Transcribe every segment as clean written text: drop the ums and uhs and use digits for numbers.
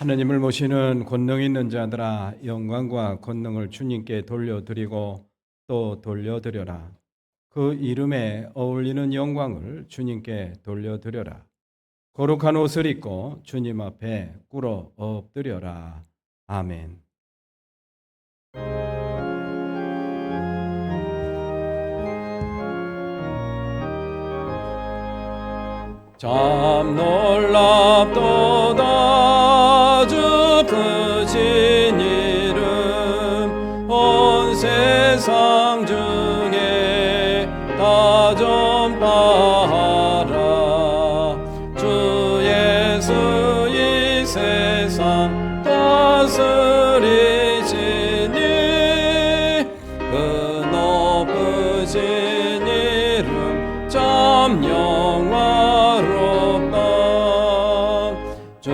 하느님을 모시는 권능 있는 자들아, 영광과 권능을 주님께 돌려드리고 또 돌려드려라. 그 이름에 어울리는 영광을 주님께 돌려드려라. 거룩한 옷을 입고 주님 앞에 꿇어 엎드려라. 아멘. 참 놀랍도다 주 크신 이름 온 세상 중에 다 전파하라. 주 예수 이 세상 다스리시니 그 높으신 이름 참 영화롭다. 주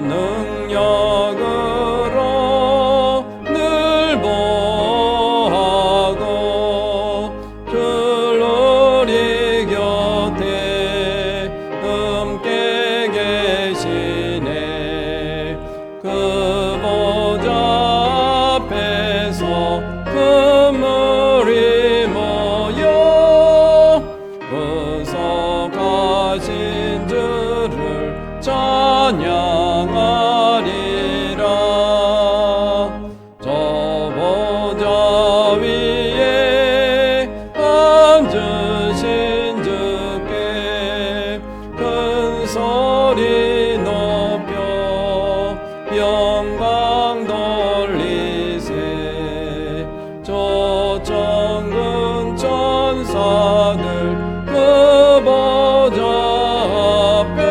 능력으로 늘 보하고 주 우리 곁에 함께 계시네. 그 보좌 앞에서 금물이 모여 구속하신 주를 찬양하리라. 저 보좌 위에 앉으신 주께 큰 소리 높여 영광 돌리세. 저 천군 천사들 그 보좌 앞에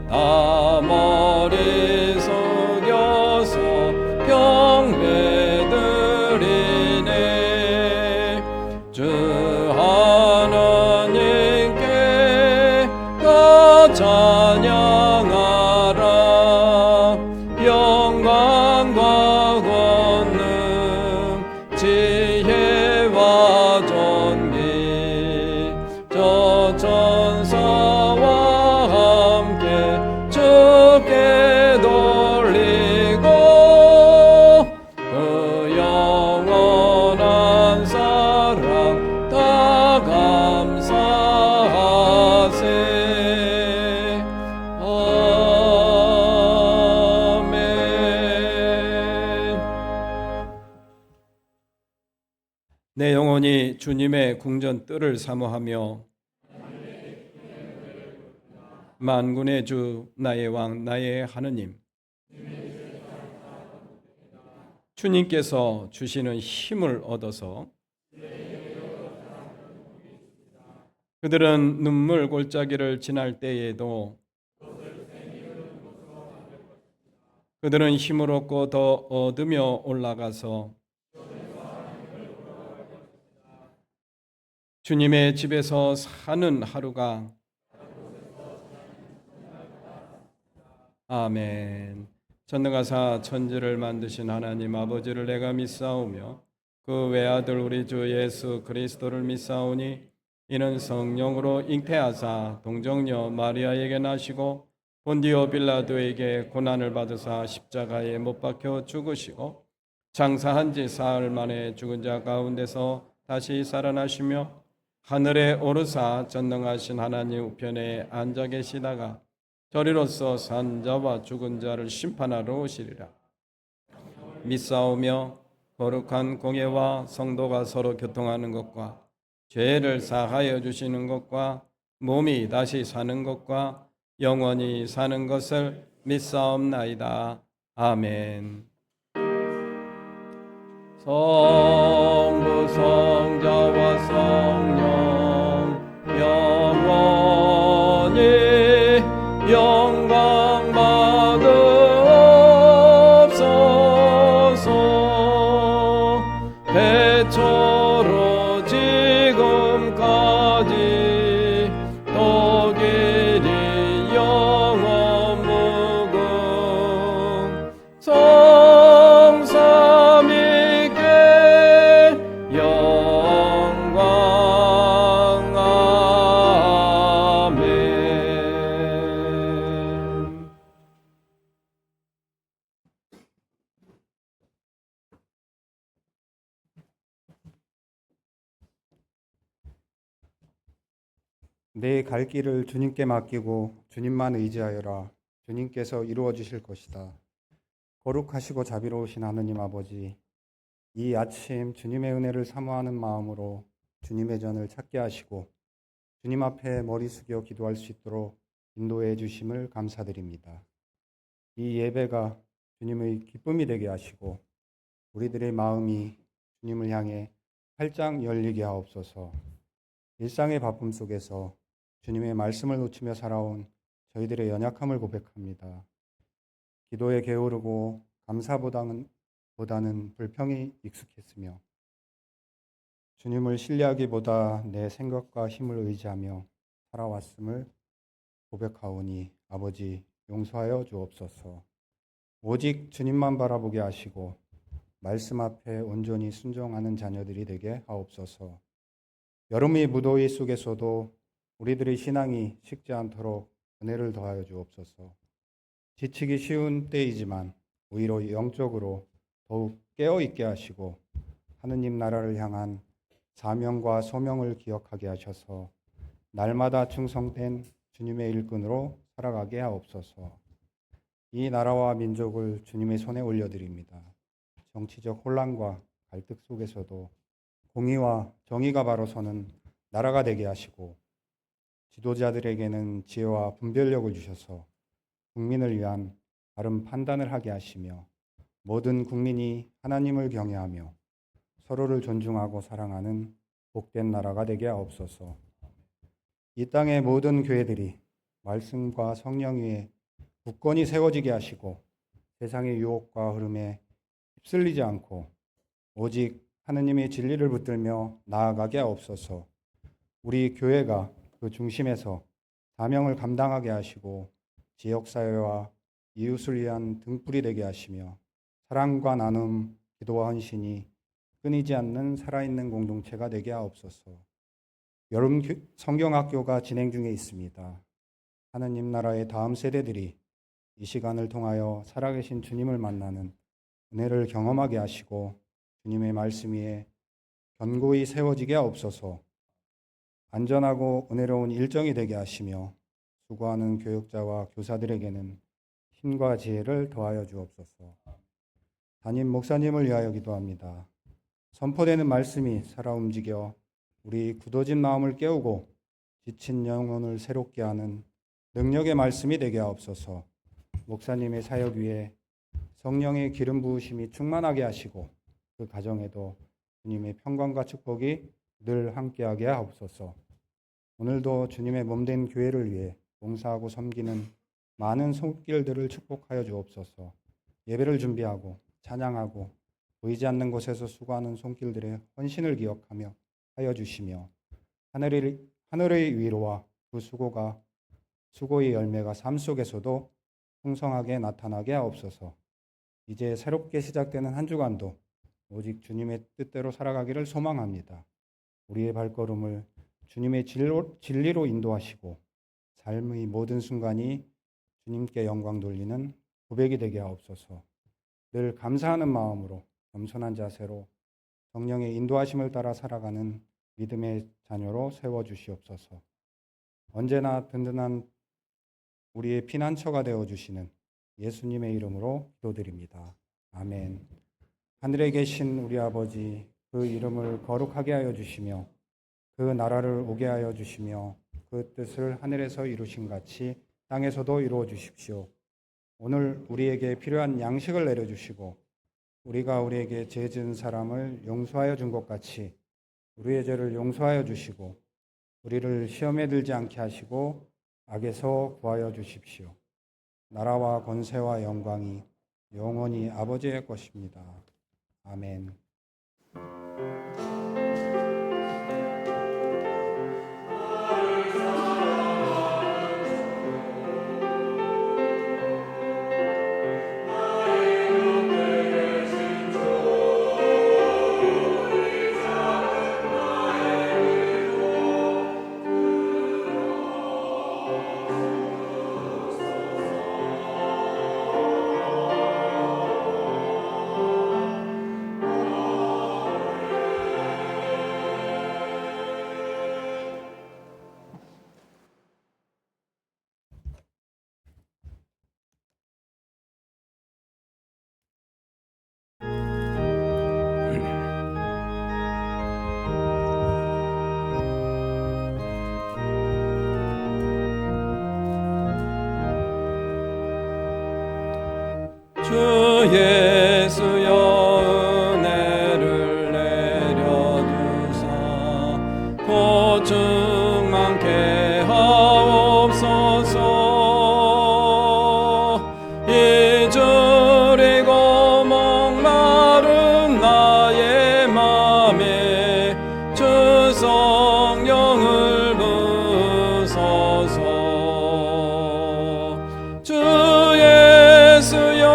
다 머리 숙여서 경배드리네. 주 하나님께 다 찬양하라. 영광과 권능 지혜와 존귀 저 천사와 함께 주께 돌리고 그 영원한 사랑 다 감사하세. 아멘. 내 영혼이 주님의 궁전 뜰을 사모하며 만군의 주 나의 왕 나의 하느님, 주님께서 주시는 힘을 얻어서 그들은 눈물 골짜기를 지날 때에도 그들은 힘을 얻고 더 얻으며 올라가서 주님의 집에서 사는 하루가 아멘. 전능하사 천지를 만드신 하나님 아버지를 내가 믿사오며 그 외아들 우리 주 예수 그리스도를 믿사오니 이는 성령으로 잉태하사 동정녀 마리아에게 나시고 본디오 빌라도에게 고난을 받으사 십자가에 못 박혀 죽으시고 장사한 지 사흘 만에 죽은 자 가운데서 다시 살아나시며 하늘에 오르사 전능하신 하나님 우편에 앉아 계시다가 저리로서 산 자와 죽은 자를 심판하러 오시리라. 믿사오며 거룩한 공예와 성도가 서로 교통하는 것과 죄를 사하여 주시는 것과 몸이 다시 사는 것과 영원히 사는 것을 믿사옵나이다. 아멘. 성부 성자와 성령 영원히 영광 받으옵소서. 태초로 지금까지 또 길이 영원 무궁 성삼위께 영광 내 갈 길을 주님께 맡기고 주님만 의지하여라. 주님께서 이루어 주실 것이다. 거룩하시고 자비로우신 하느님 아버지, 이 아침 주님의 은혜를 사모하는 마음으로 주님의 전을 찾게 하시고 주님 앞에 머리 숙여 기도할 수 있도록 인도해 주심을 감사드립니다. 이 예배가 주님의 기쁨이 되게 하시고 우리들의 마음이 주님을 향해 활짝 열리게 하옵소서. 일상의 바쁨 속에서 주님의 말씀을 놓치며 살아온 저희들의 연약함을 고백합니다. 기도에 게으르고 감사보다는 불평이 익숙했으며 주님을 신뢰하기보다 내 생각과 힘을 의지하며 살아왔음을 고백하오니 아버지 용서하여 주옵소서. 오직 주님만 바라보게 하시고 말씀 앞에 온전히 순종하는 자녀들이 되게 하옵소서. 여름의 무더위 속에서도 우리들의 신앙이 식지 않도록 은혜를 더하여 주옵소서. 지치기 쉬운 때이지만 오히려 영적으로 더욱 깨어있게 하시고 하느님 나라를 향한 사명과 소명을 기억하게 하셔서 날마다 충성된 주님의 일꾼으로 살아가게 하옵소서. 이 나라와 민족을 주님의 손에 올려드립니다. 정치적 혼란과 갈등 속에서도 공의와 정의가 바로 서는 나라가 되게 하시고 지도자들에게는 지혜와 분별력을 주셔서 국민을 위한 바른 판단을 하게 하시며 모든 국민이 하나님을 경외하며 서로를 존중하고 사랑하는 복된 나라가 되게 하옵소서. 이 땅의 모든 교회들이 말씀과 성령 위에 굳건히 세워지게 하시고 세상의 유혹과 흐름에 휩쓸리지 않고 오직 하느님의 진리를 붙들며 나아가게 하옵소서. 우리 교회가 그 중심에서 사명을 감당하게 하시고 지역사회와 이웃을 위한 등불이 되게 하시며 사랑과 나눔, 기도와 헌신이 끊이지 않는 살아있는 공동체가 되게 하옵소서. 여름 성경학교가 진행 중에 있습니다. 하느님 나라의 다음 세대들이 이 시간을 통하여 살아계신 주님을 만나는 은혜를 경험하게 하시고 주님의 말씀 위에 견고히 세워지게 하옵소서. 안전하고 은혜로운 일정이 되게 하시며 수고하는 교육자와 교사들에게는 힘과 지혜를 더하여 주옵소서. 담임 목사님을 위하여 기도합니다. 선포되는 말씀이 살아 움직여 우리 굳어진 마음을 깨우고 지친 영혼을 새롭게 하는 능력의 말씀이 되게 하옵소서. 목사님의 사역 위에 성령의 기름 부으심이 충만하게 하시고 그 가정에도 주님의 평강과 축복이 늘 함께하게 하옵소서. 오늘도 주님의 몸된 교회를 위해 봉사하고 섬기는 많은 손길들을 축복하여 주옵소서. 예배를 준비하고 찬양하고 보이지 않는 곳에서 수고하는 손길들의 헌신을 기억하며 하여 주시며 하늘의 위로와 그 수고의 열매가 삶 속에서도 풍성하게 나타나게 하옵소서. 이제 새롭게 시작되는 한 주간도 오직 주님의 뜻대로 살아가기를 소망합니다. 우리의 발걸음을 주님의 진리로 인도하시고 삶의 모든 순간이 주님께 영광 돌리는 고백이 되게 하옵소서. 늘 감사하는 마음으로 겸손한 자세로 성령의 인도하심을 따라 살아가는 믿음의 자녀로 세워주시옵소서. 언제나 든든한 우리의 피난처가 되어주시는 예수님의 이름으로 기도드립니다. 아멘. 하늘에 계신 우리 아버지, 그 이름을 거룩하게 하여 주시며 그 나라를 오게 하여 주시며 그 뜻을 하늘에서 이루신 같이 땅에서도 이루어 주십시오. 오늘 우리에게 필요한 양식을 내려주시고 우리가 우리에게 죄 지은 사람을 용서하여 준 것 같이 우리의 죄를 용서하여 주시고 우리를 시험에 들지 않게 하시고 악에서 구하여 주십시오. 나라와 권세와 영광이 영원히 아버지의 것입니다. 아멘. 주 예수여 은혜를 내려주사 고충 많게 하옵소서. 이주리고 목마른 나의 맘에 주 성령을 부소서. 주 예수여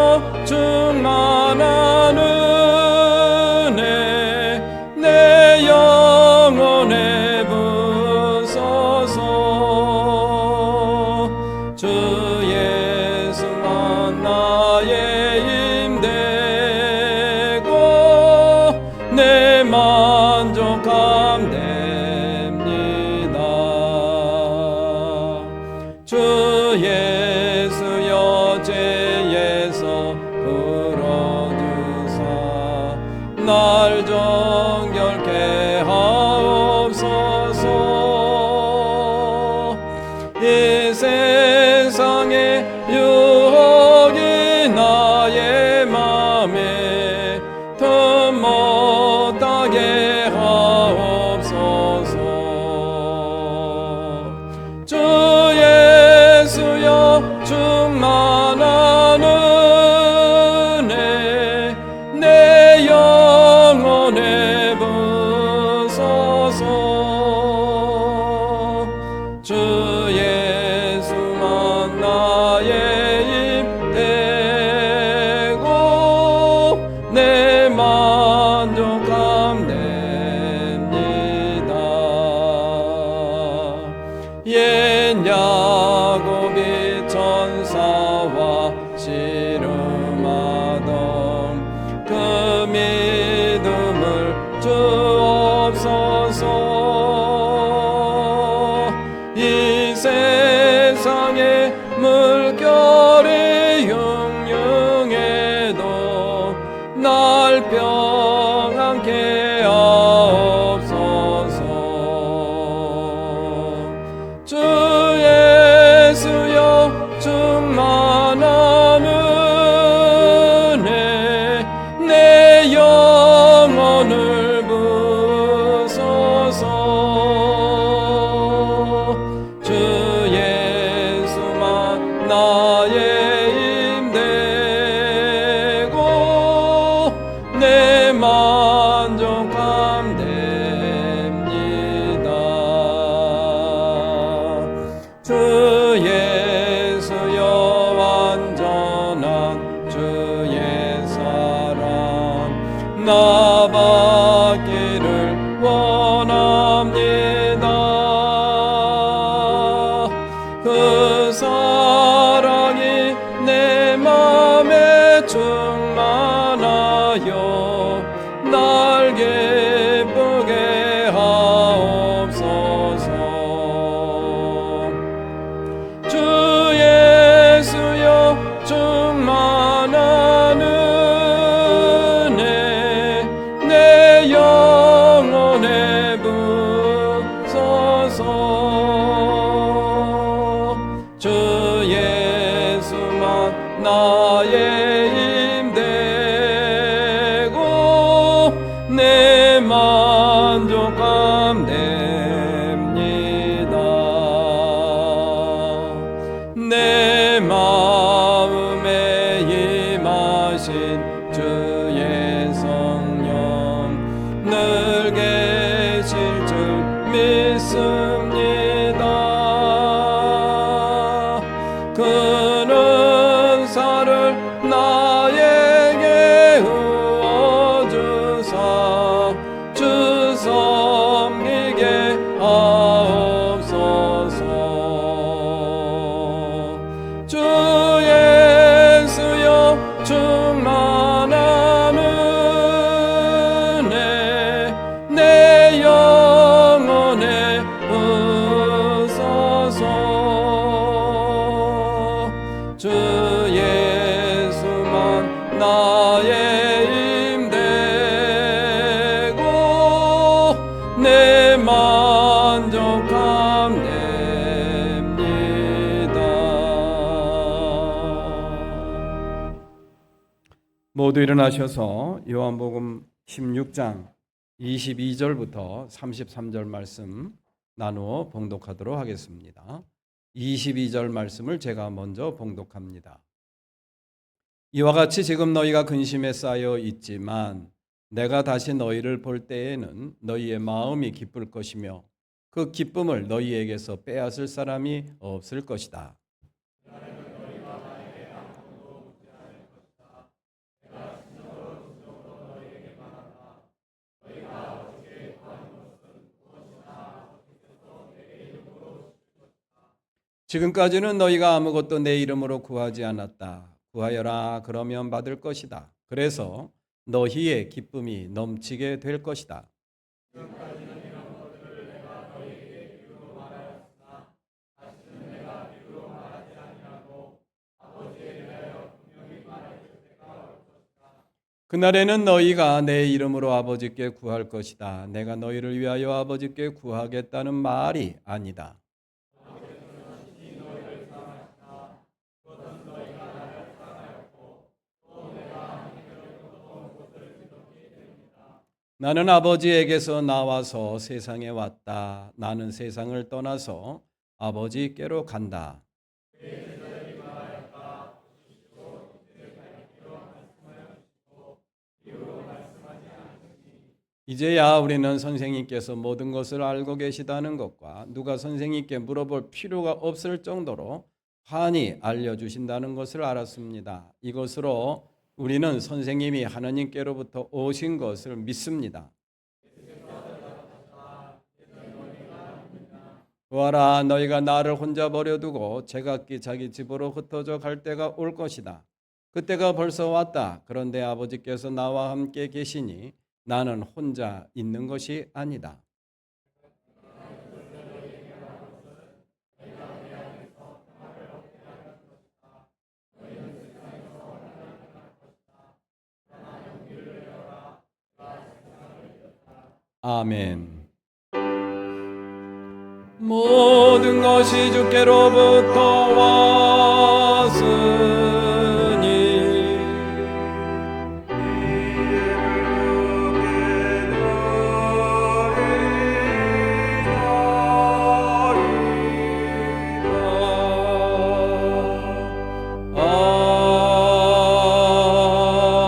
충만한 은혜 내 영혼에 부소서. 주 예수만 나의 힘되고 내 만족함 됩니다. 주 예수여 죄에서 풀어주사 날 정결케 하옵소서. 이 세상의 유혹이 나의 맘에 더 못하게 하옵소서. 주 예수여 충만한 은혜 내 영혼에 부소서. 주 예수만 나의 힘되고 내 만족함 됩니다. 옛 야곱이 천사와 씨름하던 그 믿음을 주옵소서. 이 세상의 물결이 흉흉해도 날 평안케 하옵소서. 주 예수여 충만한 은혜 내 영혼을 부소서. 주 예수만 나의 힘되고 내 만족함 됩니다. 주 예수여 완전한 주의 사랑 나 받기를 원합니다. 그 사랑이 내 맘에 충만하여 날 기쁘게 하옵소서. 주 예수여 충만한 은혜 내 영혼에 부소서. 주 예수만 나의 힘되고 내 만족함 됩니다. 내 마음에 임하신 주의 성령 늘 계실 줄 믿습니다. 그는 사를 나 모두 일어나셔서 요한복음 16장 22절부터 33절 말씀 나누어 봉독하도록 하겠습니다. 22절 말씀을 제가 먼저 봉독합니다. 이와 같이 지금 너희가 근심에 쌓여 있지만 내가 다시 너희를 볼 때에는 너희의 마음이 기쁠 것이며 그 기쁨을 너희에게서 빼앗을 사람이 없을 것이다. 지금까지는 너희가 아무것도 내 이름으로 구하지 않았다. 구하여라 그러면 받을 것이다. 그래서 너희의 기쁨이 넘치게 될 것이다. 그날에는 너희가 내 이름으로 아버지께 구할 것이다. 내가 너희를 위하여 아버지께 구하겠다는 말이 아니다. 나는 아버지에게서 나와서 세상에 왔다. 나는 세상을 떠나서 아버지께로 간다. 이제야 우리는 선생님께서 모든 것을 알고 계시다는 것과 누가 선생님께 물어볼 필요가 없을 정도로 환히 알려주신다는 것을 알았습니다. 이것으로 우리는 선생님이 하나님께로부터 오신 것을 믿습니다. 보아라, 너희가 나를 혼자 버려두고 제각기 자기 집으로 흩어져 갈 때가 올 것이다. 그때가 벌써 왔다. 그런데 아버지께서 나와 함께 계시니 나는 혼자 있는 것이 아니다. 아멘. 모든 것이 주께로부터 왔으니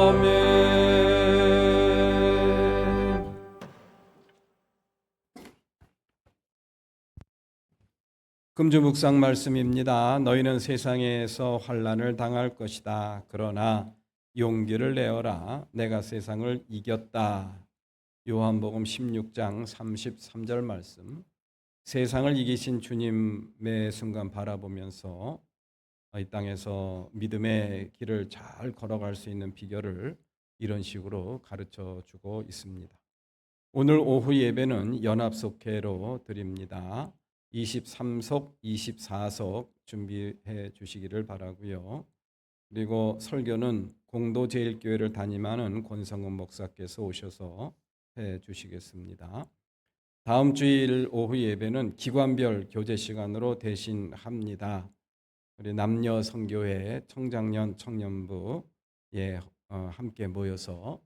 아멘. 금주 묵상 말씀입니다. 너희는 세상에서 환난을 당할 것이다. 그러나 용기를 내어라. 내가 세상을 이겼다. 요한복음 16장 33절 말씀. 세상을 이기신 주님의 순간 바라보면서 이 땅에서 믿음의 길을 잘 걸어갈 수 있는 비결을 이런 식으로 가르쳐 주고 있습니다. 오늘 오후 예배는 연합속회로 드립니다. 23석, 24석 준비해 주시기를 바라고요. 그리고 설교는 공도제일교회를 담임하는 권성은 목사께서 오셔서 해 주시겠습니다. 다음 주일 오후 예배는 기관별 교제 시간으로 대신합니다. 우리 남녀 선교회 청장년 청년부에 함께 모여서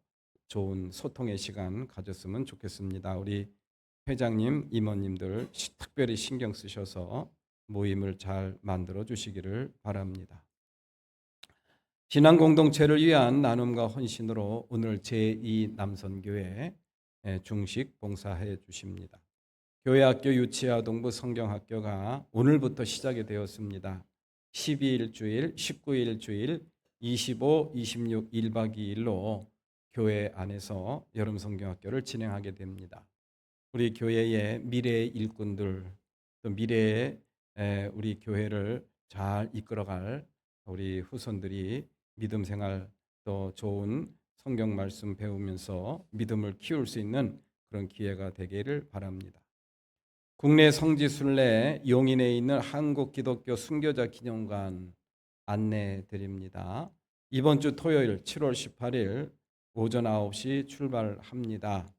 좋은 소통의 시간 가졌으면 좋겠습니다. 우리 회장님, 임원님들 특별히 신경 쓰셔서 모임을 잘 만들어 주시기를 바랍니다. 신앙 공동체를 위한 나눔과 헌신으로 오늘 제2 남선교회 중식 봉사해 주십니다. 교회학교 유치아동부 성경학교가 오늘부터 시작이 되었습니다. 12일 주일, 19일 주일, 25, 26 1박 2일로 교회 안에서 여름 성경학교를 진행하게 됩니다. 우리 교회의 미래의 일꾼들, 또 미래의 우리 교회를 잘 이끌어갈 우리 후손들이 믿음 생활 또 좋은 성경 말씀 배우면서 믿음을 키울 수 있는 그런 기회가 되기를 바랍니다. 국내 성지순례 용인에 있는 한국기독교 순교자 기념관 안내 드립니다. 이번 주 토요일 7월 18일 오전 9시 출발합니다.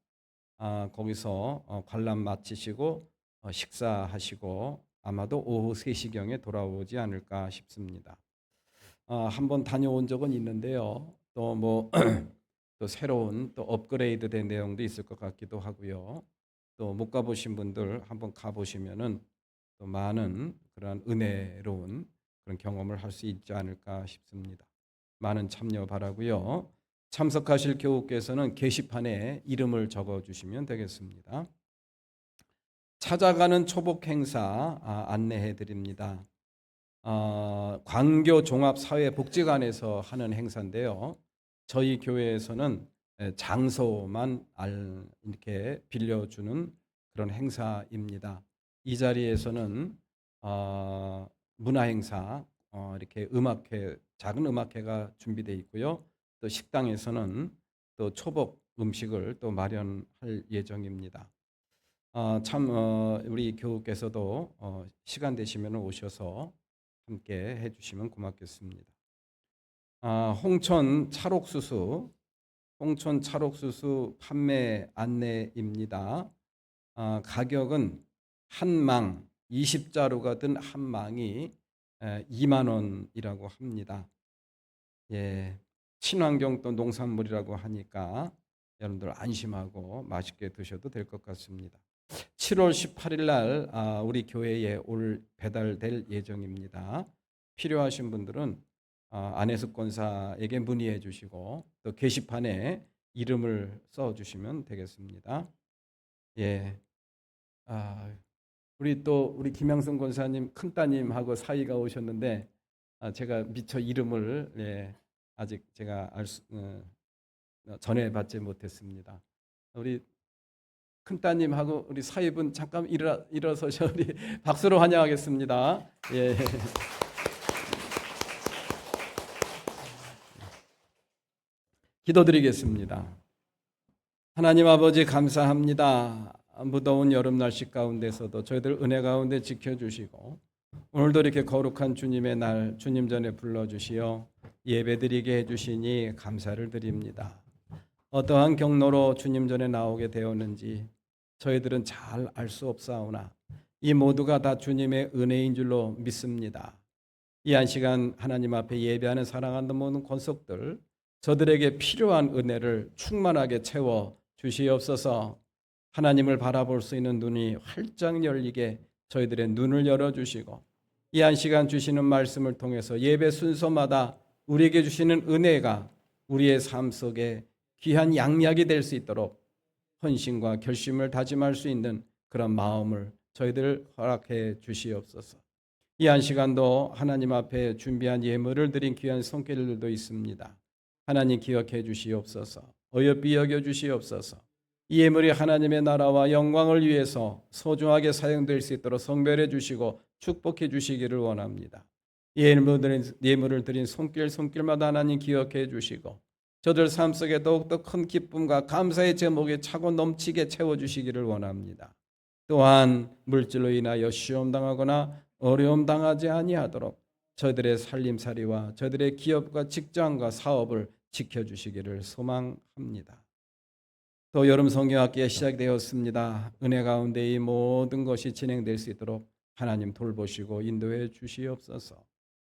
거기서 관람 마치시고 식사하시고 아마도 오후 3시경에 돌아오지 않을까 싶습니다. 한번 다녀온 적은 있는데요. 또 뭐 또 새로운 또 업그레이드된 내용도 있을 것 같기도 하고요. 또 못 가보신 분들 한번 가보시면은 또 많은 그런 은혜로운 그런 경험을 할 수 있지 않을까 싶습니다. 많은 참여 바라고요. 참석하실 교우께서는 게시판에 이름을 적어 주시면 되겠습니다. 찾아가는 초복 행사 안내해 드립니다. 광교 종합사회복지관에서 하는 행사인데요. 저희 교회에서는 장소만 이렇게 빌려주는 그런 행사입니다. 이 자리에서는 문화 행사, 이렇게 음악회, 작은 음악회가 준비되어 있고요. 또 식당에서는 또 초복 음식을 또 마련할 예정입니다. 우리 교우께서도 시간 되시면 오셔서 함께 해주시면 고맙겠습니다. 홍천 찰옥수수 판매 안내입니다. 가격은 한 망 20자루가 든 한 망이 2만 원이라고 합니다. 예, 친환경 또 농산물이라고 하니까 여러분들 안심하고 맛있게 드셔도 될 것 같습니다. 7월 18일 날 우리 교회에 올 배달될 예정입니다. 필요하신 분들은 안혜숙 권사에게 문의해 주시고 또 게시판에 이름을 써 주시면 되겠습니다. 예, 우리 김양순 권사님 큰따님하고 사이가 오셨는데 제가 미처 이름을 아직 제가 전해받지 못했습니다. 우리 큰따님하고 우리 사위분 잠깐 일어서셔 우리 박수로 환영하겠습니다. 예. 기도드리겠습니다. 하나님 아버지 감사합니다. 무더운 여름 날씨 가운데서도 저희들 은혜 가운데 지켜주시고 오늘도 이렇게 거룩한 주님의 날 주님 전에 불러주시어 예배드리게 해주시니 감사를 드립니다. 어떠한 경로로 주님 전에 나오게 되었는지 저희들은 잘 알 수 없사오나 이 모두가 다 주님의 은혜인 줄로 믿습니다. 이 한 시간 하나님 앞에 예배하는 사랑하는 모든 권속들 저들에게 필요한 은혜를 충만하게 채워 주시옵소서. 하나님을 바라볼 수 있는 눈이 활짝 열리게 저희들의 눈을 열어주시고 이 한 시간 주시는 말씀을 통해서 예배 순서마다 우리에게 주시는 은혜가 우리의 삶 속에 귀한 양약이 될 수 있도록 헌신과 결심을 다짐할 수 있는 그런 마음을 저희들 허락해 주시옵소서. 이 한 시간도 하나님 앞에 준비한 예물을 드린 귀한 손길들도 있습니다. 하나님 기억해 주시옵소서. 어여삐 여겨 주시옵소서. 이 예물이 하나님의 나라와 영광을 위해서 소중하게 사용될 수 있도록 성별해 주시고 축복해 주시기를 원합니다. 이 예물을 드린 손길마다 하나님 기억해 주시고 저들 삶 속에 더욱더 큰 기쁨과 감사의 제목이 차고 넘치게 채워주시기를 원합니다. 또한 물질로 인하여 시험당하거나 어려움 당하지 아니하도록 저들의 살림살이와 저들의 기업과 직장과 사업을 지켜주시기를 소망합니다. 또 여름 성경학기가 시작되었습니다. 은혜 가운데 이 모든 것이 진행될 수 있도록 하나님 돌보시고 인도해 주시옵소서.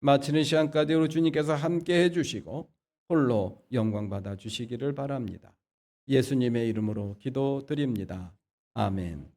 마치는 시간까지 우리 주님께서 함께 해주시고 홀로 영광 받아 주시기를 바랍니다. 예수님의 이름으로 기도드립니다. 아멘.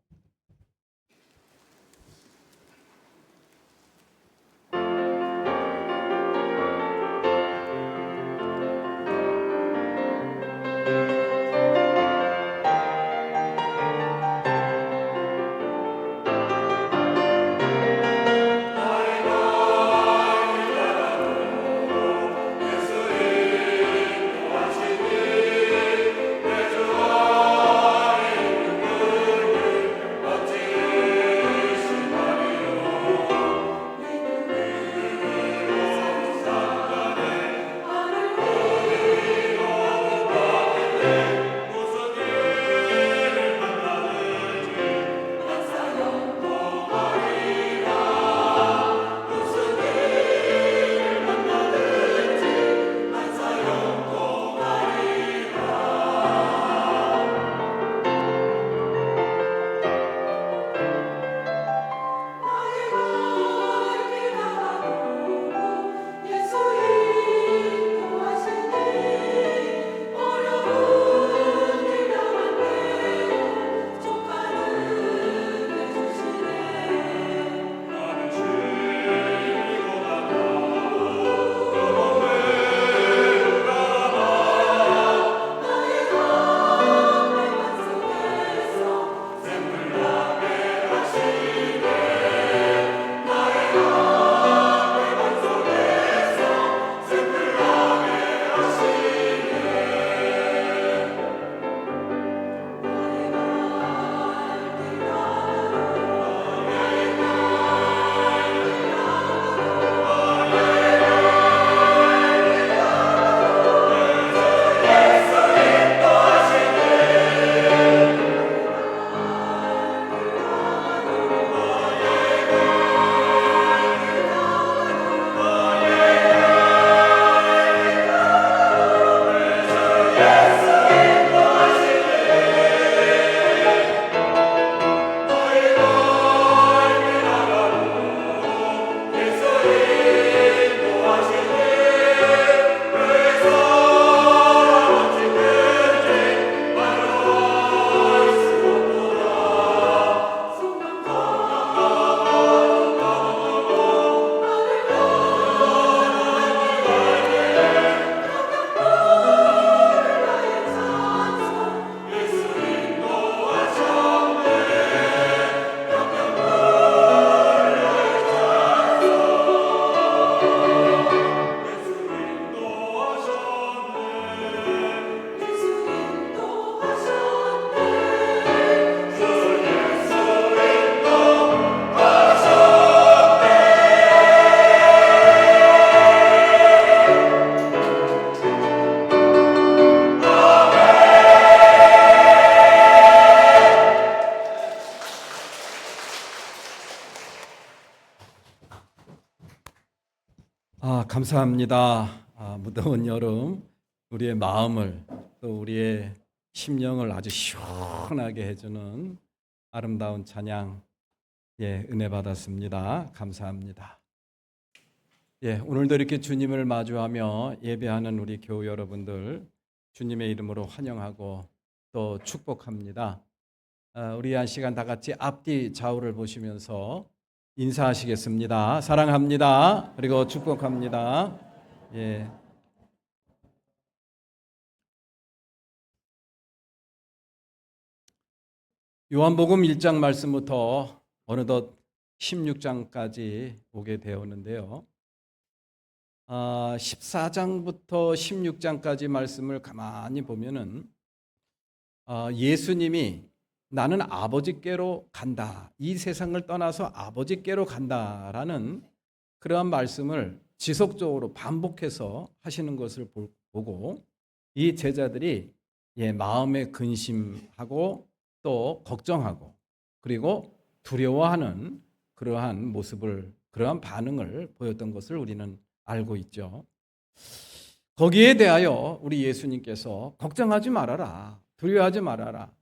감사합니다. 무더운 여름 우리의 마음을 또 우리의 심령을 아주 시원하게 해주는 아름다운 찬양 은혜 받았습니다. 감사합니다. 오늘도 이렇게 주님을 마주하며 예배하는 우리 교우 여러분들 주님의 이름으로 환영하고 또 축복합니다. 우리 한 시간 다 같이 앞뒤 좌우를 보시면서 인사하시겠습니다. 사랑합니다. 그리고 축복합니다. 요한복음 1장 말씀부터 어느덧 16장까지 오게 되었는데요. 14장부터 16장까지 말씀을 가만히 보면은 예수님이 나는 아버지께로 간다. 이 세상을 떠나서 아버지께로 간다라는 그러한 말씀을 지속적으로 반복해서 하시는 것을 보고 이 제자들이 마음에 근심하고 또 걱정하고 그리고 두려워하는 그러한 모습을 그러한 반응을 보였던 것을 우리는 알고 있죠. 거기에 대하여 우리 예수님께서 걱정하지 말아라. 두려워하지 말아라.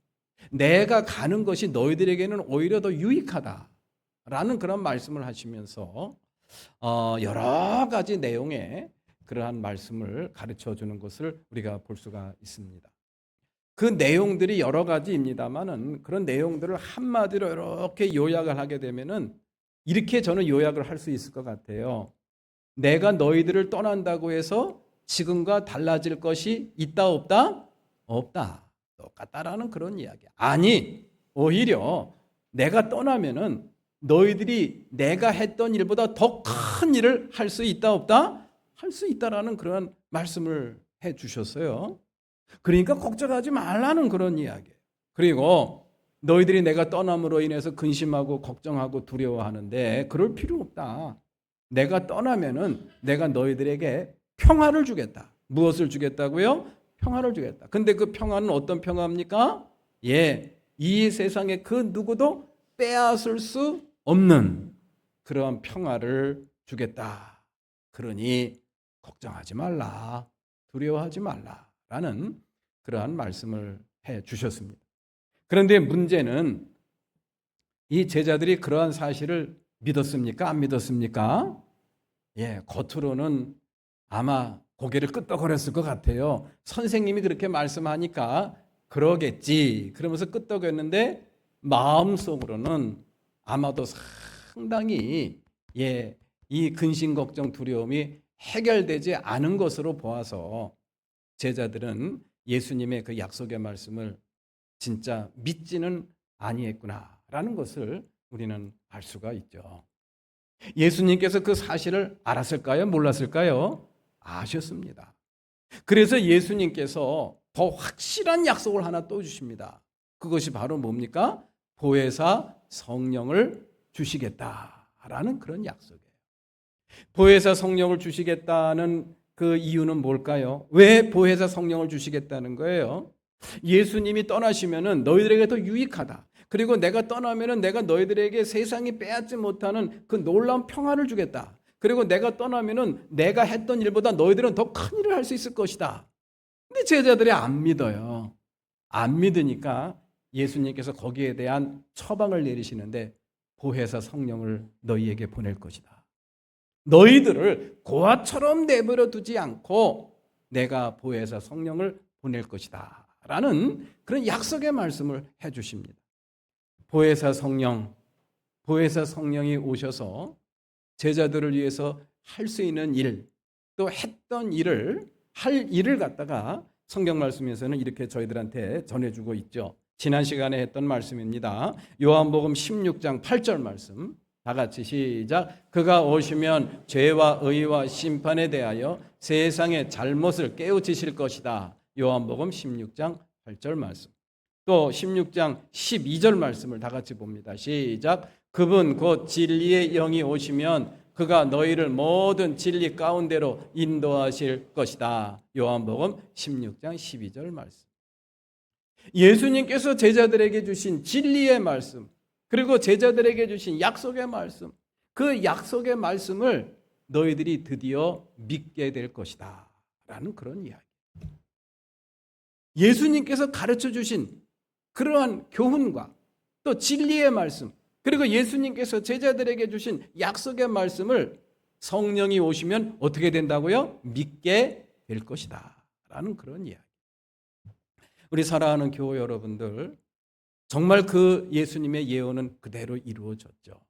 내가 가는 것이 너희들에게는 오히려 더 유익하다라는 그런 말씀을 하시면서 여러 가지 내용의 그러한 말씀을 가르쳐 주는 것을 우리가 볼 수가 있습니다. 그 내용들이 여러 가지입니다만은 그런 내용들을 한마디로 이렇게 요약을 하게 되면은 이렇게 저는 요약을 할 수 있을 것 같아요. 내가 너희들을 떠난다고 해서 지금과 달라질 것이 있다 없다? 없다. 똑같다라는 그런 이야기야. 아니, 오히려 내가 떠나면은 너희들이 내가 했던 일보다 더 큰 일을 할 수 있다 없다? 할 수 있다라는 그런 말씀을 해 주셨어요. 그러니까 걱정하지 말라는 그런 이야기예요. 그리고 너희들이 내가 떠남으로 인해서 근심하고 걱정하고 두려워하는데 그럴 필요 없다. 내가 떠나면은 내가 너희들에게 평화를 주겠다. 무엇을 주겠다고요? 평화를 주겠다. 근데 그 평화는 어떤 평화입니까? 이 세상에 그 누구도 빼앗을 수 없는 그러한 평화를 주겠다. 그러니 걱정하지 말라. 두려워하지 말라라는 그러한 말씀을 해 주셨습니다. 그런데 문제는 이 제자들이 그러한 사실을 믿었습니까? 안 믿었습니까? 겉으로는 아마 고개를 끄덕거렸을 것 같아요. 선생님이 그렇게 말씀하니까 그러겠지. 그러면서 끄덕였는데 마음속으로는 아마도 상당히 이 근심 걱정 두려움이 해결되지 않은 것으로 보아서 제자들은 예수님의 그 약속의 말씀을 진짜 믿지는 아니했구나라는 것을 우리는 알 수가 있죠. 예수님께서 그 사실을 알았을까요? 몰랐을까요? 아셨습니다. 그래서 예수님께서 더 확실한 약속을 하나 또 주십니다. 그것이 바로 뭡니까? 보혜사 성령을 주시겠다라는 그런 약속이에요. 보혜사 성령을 주시겠다는 그 이유는 뭘까요? 왜 보혜사 성령을 주시겠다는 거예요? 예수님이 떠나시면은 너희들에게 더 유익하다. 그리고 내가 떠나면은 내가 너희들에게 세상이 빼앗지 못하는 그 놀라운 평화를 주겠다. 그리고 내가 떠나면은 내가 했던 일보다 너희들은 더 큰 일을 할 수 있을 것이다. 근데 제자들이 안 믿어요. 안 믿으니까 예수님께서 거기에 대한 처방을 내리시는데 보혜사 성령을 너희에게 보낼 것이다. 너희들을 고아처럼 내버려 두지 않고 내가 보혜사 성령을 보낼 것이다. 라는 그런 약속의 말씀을 해 주십니다. 보혜사 성령이 오셔서 제자들을 위해서 할 수 있는 일, 또 했던 일을 할 일을 갖다가 성경 말씀에서는 이렇게 저희들한테 전해주고 있죠. 지난 시간에 했던 말씀입니다. 요한복음 16장 8절 말씀 다 같이 시작. 그가 오시면 죄와 의와 심판에 대하여 세상의 잘못을 깨우치실 것이다. 요한복음 16장 8절 말씀. 또 16장 12절 말씀을 다 같이 봅니다. 시작. 그분 곧 진리의 영이 오시면 그가 너희를 모든 진리 가운데로 인도하실 것이다. 요한복음 16장 12절 말씀. 예수님께서 제자들에게 주신 진리의 말씀, 그리고 제자들에게 주신 약속의 말씀, 그 약속의 말씀을 너희들이 드디어 믿게 될 것이다 라는 그런 이야기. 예수님께서 가르쳐 주신 그러한 교훈과 또 진리의 말씀, 그리고 예수님께서 제자들에게 주신 약속의 말씀을 성령이 오시면 어떻게 된다고요? 믿게 될 것이다 라는 그런 이야기. 우리 사랑하는 교우 여러분들, 정말 그 예수님의 예언은 그대로 이루어졌죠.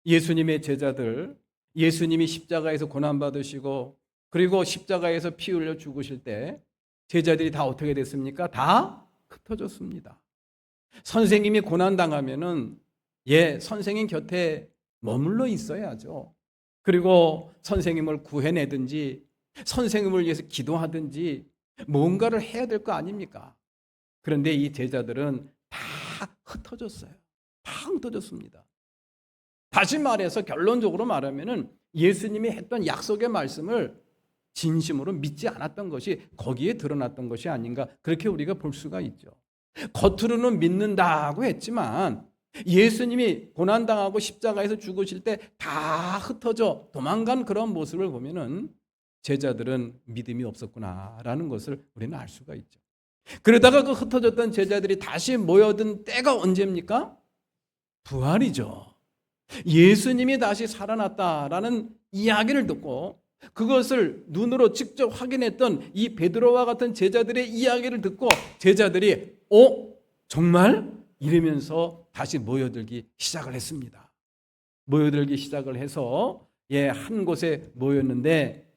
예수님의 제자들, 예수님이 십자가에서 고난받으시고 그리고 십자가에서 피 흘려 죽으실 때 제자들이 다 어떻게 됐습니까? 다 흩어졌습니다. 선생님이 고난당하면은 선생님 곁에 머물러 있어야죠. 그리고 선생님을 구해내든지 선생님을 위해서 기도하든지 뭔가를 해야 될 거 아닙니까? 그런데 이 제자들은 다 흩어졌어요. 다 흩어졌습니다. 다시 말해서 결론적으로 말하면은 예수님이 했던 약속의 말씀을 진심으로 믿지 않았던 것이 거기에 드러났던 것이 아닌가, 그렇게 우리가 볼 수가 있죠. 겉으로는 믿는다고 했지만 예수님이 고난당하고 십자가에서 죽으실 때 다 흩어져 도망간 그런 모습을 보면은 제자들은 믿음이 없었구나라는 것을 우리는 알 수가 있죠. 그러다가 그 흩어졌던 제자들이 다시 모여든 때가 언제입니까? 부활이죠. 예수님이 다시 살아났다라는 이야기를 듣고 그것을 눈으로 직접 확인했던 이 베드로와 같은 제자들의 이야기를 듣고 제자들이 정말? 이러면서 다시 모여들기 시작을 했습니다. 모여들기 시작을 해서 한 곳에 모였는데,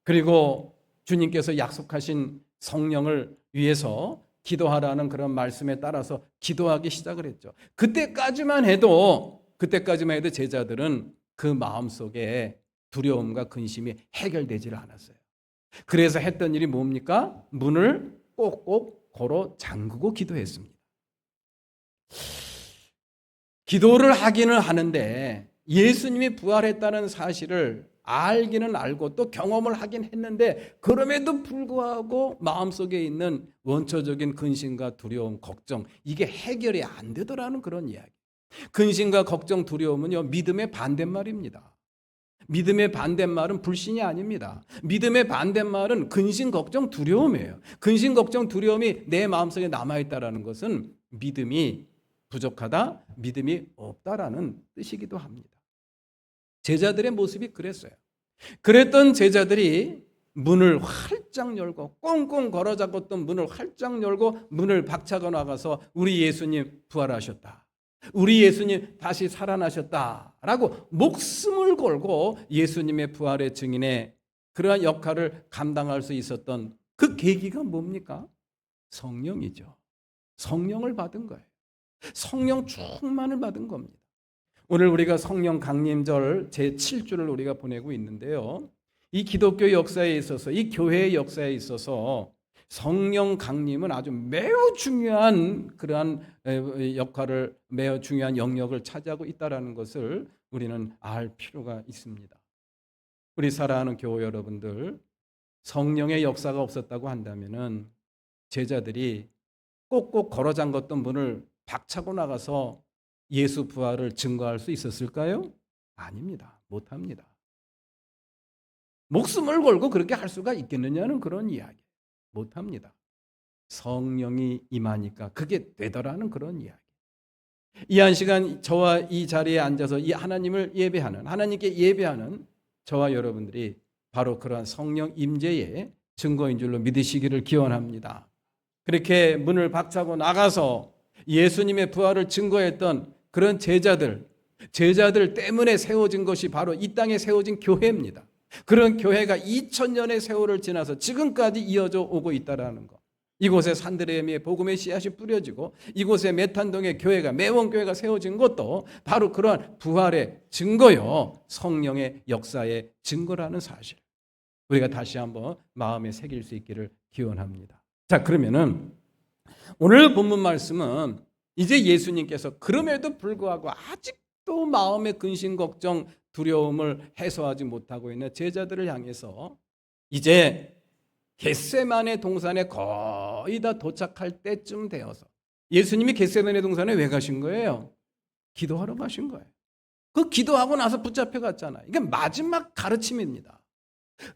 그리고 주님께서 약속하신 성령을 위해서 기도하라는 그런 말씀에 따라서 기도하기 시작을 했죠. 그때까지만 해도 제자들은 그 마음속에 두려움과 근심이 해결되지를 않았어요. 그래서 했던 일이 뭡니까? 문을 꼭꼭 걸어 잠그고 기도했습니다. 기도를 하기는 하는데 예수님이 부활했다는 사실을 알기는 알고 또 경험을 하긴 했는데 그럼에도 불구하고 마음속에 있는 원초적인 근심과 두려움, 걱정, 이게 해결이 안 되더라는 그런 이야기. 근심과 걱정, 두려움은요, 믿음의 반대말입니다. 믿음의 반대말은 불신이 아닙니다. 믿음의 반대말은 근심, 걱정, 두려움이에요. 근심, 걱정, 두려움이 내 마음속에 남아있다는 것은 믿음이 부족하다, 믿음이 없다라는 뜻이기도 합니다. 제자들의 모습이 그랬어요. 그랬던 제자들이 문을 활짝 열고 꽁꽁 걸어 잠궜던 문을 활짝 열고 문을 박차고 나가서 우리 예수님 부활하셨다, 우리 예수님 다시 살아나셨다라고 목숨을 걸고 예수님의 부활의 증인의 그러한 역할을 감당할 수 있었던 그 계기가 뭡니까? 성령이죠. 성령을 받은 거예요. 성령 충만을 받은 겁니다. 오늘 우리가 성령 강림절 제7주를 우리가 보내고 있는데요. 이 기독교 역사에 있어서, 이 교회의 역사에 있어서 성령 강림은 아주 매우 중요한 그러한 역할을, 매우 중요한 영역을 차지하고 있다는 것을 우리는 알 필요가 있습니다. 우리 사랑하는 교회 여러분들, 성령의 역사가 없었다고 한다면은 제자들이 꼭꼭 걸어 잠궜던 문을 박차고 나가서 예수 부활을 증거할 수 있었을까요? 아닙니다. 못합니다. 목숨을 걸고 그렇게 할 수가 있겠느냐는 그런 이야기. 못합니다. 성령이 임하니까 그게 되더라는 그런 이야기. 이 한 시간 저와 이 자리에 앉아서 이 하나님을 예배하는, 하나님께 예배하는 저와 여러분들이 바로 그러한 성령 임재의 증거인 줄로 믿으시기를 기원합니다. 그렇게 문을 박차고 나가서 예수님의 부활을 증거했던 그런 제자들 때문에 세워진 것이 바로 이 땅에 세워진 교회입니다. 그런 교회가 2000년의 세월을 지나서 지금까지 이어져 오고 있다는 것. 이곳에 산드레미의 복음의 씨앗이 뿌려지고 이곳에 메탄동의 교회가, 매원교회가 세워진 것도 바로 그러한 부활의 증거요, 성령의 역사의 증거라는 사실, 우리가 다시 한번 마음에 새길 수 있기를 기원합니다. 자, 그러면은 오늘 본문 말씀은 이제 예수님께서 그럼에도 불구하고 아직도 마음의 근심, 걱정, 두려움을 해소하지 못하고 있는 제자들을 향해서 이제 겟세마네 동산에 거의 다 도착할 때쯤 되어서, 예수님이 겟세마네 동산에 왜 가신 거예요? 기도하러 가신 거예요. 그 기도하고 나서 붙잡혀 갔잖아요. 이게 마지막 가르침입니다.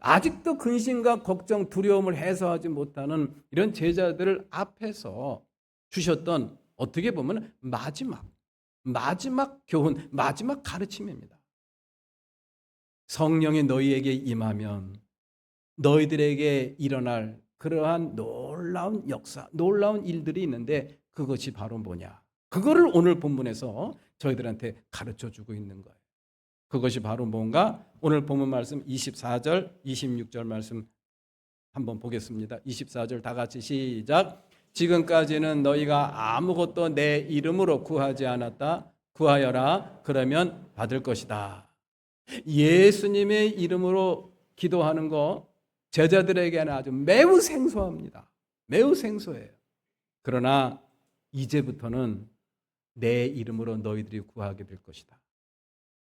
아직도 근심과 걱정, 두려움을 해소하지 못하는 이런 제자들을 앞에서 주셨던 어떻게 보면 마지막 교훈, 마지막 가르침입니다. 성령이 너희에게 임하면 너희들에게 일어날 그러한 놀라운 역사, 놀라운 일들이 있는데 그것이 바로 뭐냐? 그거를 오늘 본문에서 저희들한테 가르쳐 주고 있는 거예요. 그것이 바로 뭔가? 오늘 본문 말씀 24절, 26절 말씀 한번 보겠습니다. 24절 다 같이 시작. 지금까지는 너희가 아무것도 내 이름으로 구하지 않았다. 구하여라. 그러면 받을 것이다. 예수님의 이름으로 기도하는 거 제자들에게는 아주 매우 생소합니다. 매우 생소해요. 그러나 이제부터는 내 이름으로 너희들이 구하게 될 것이다.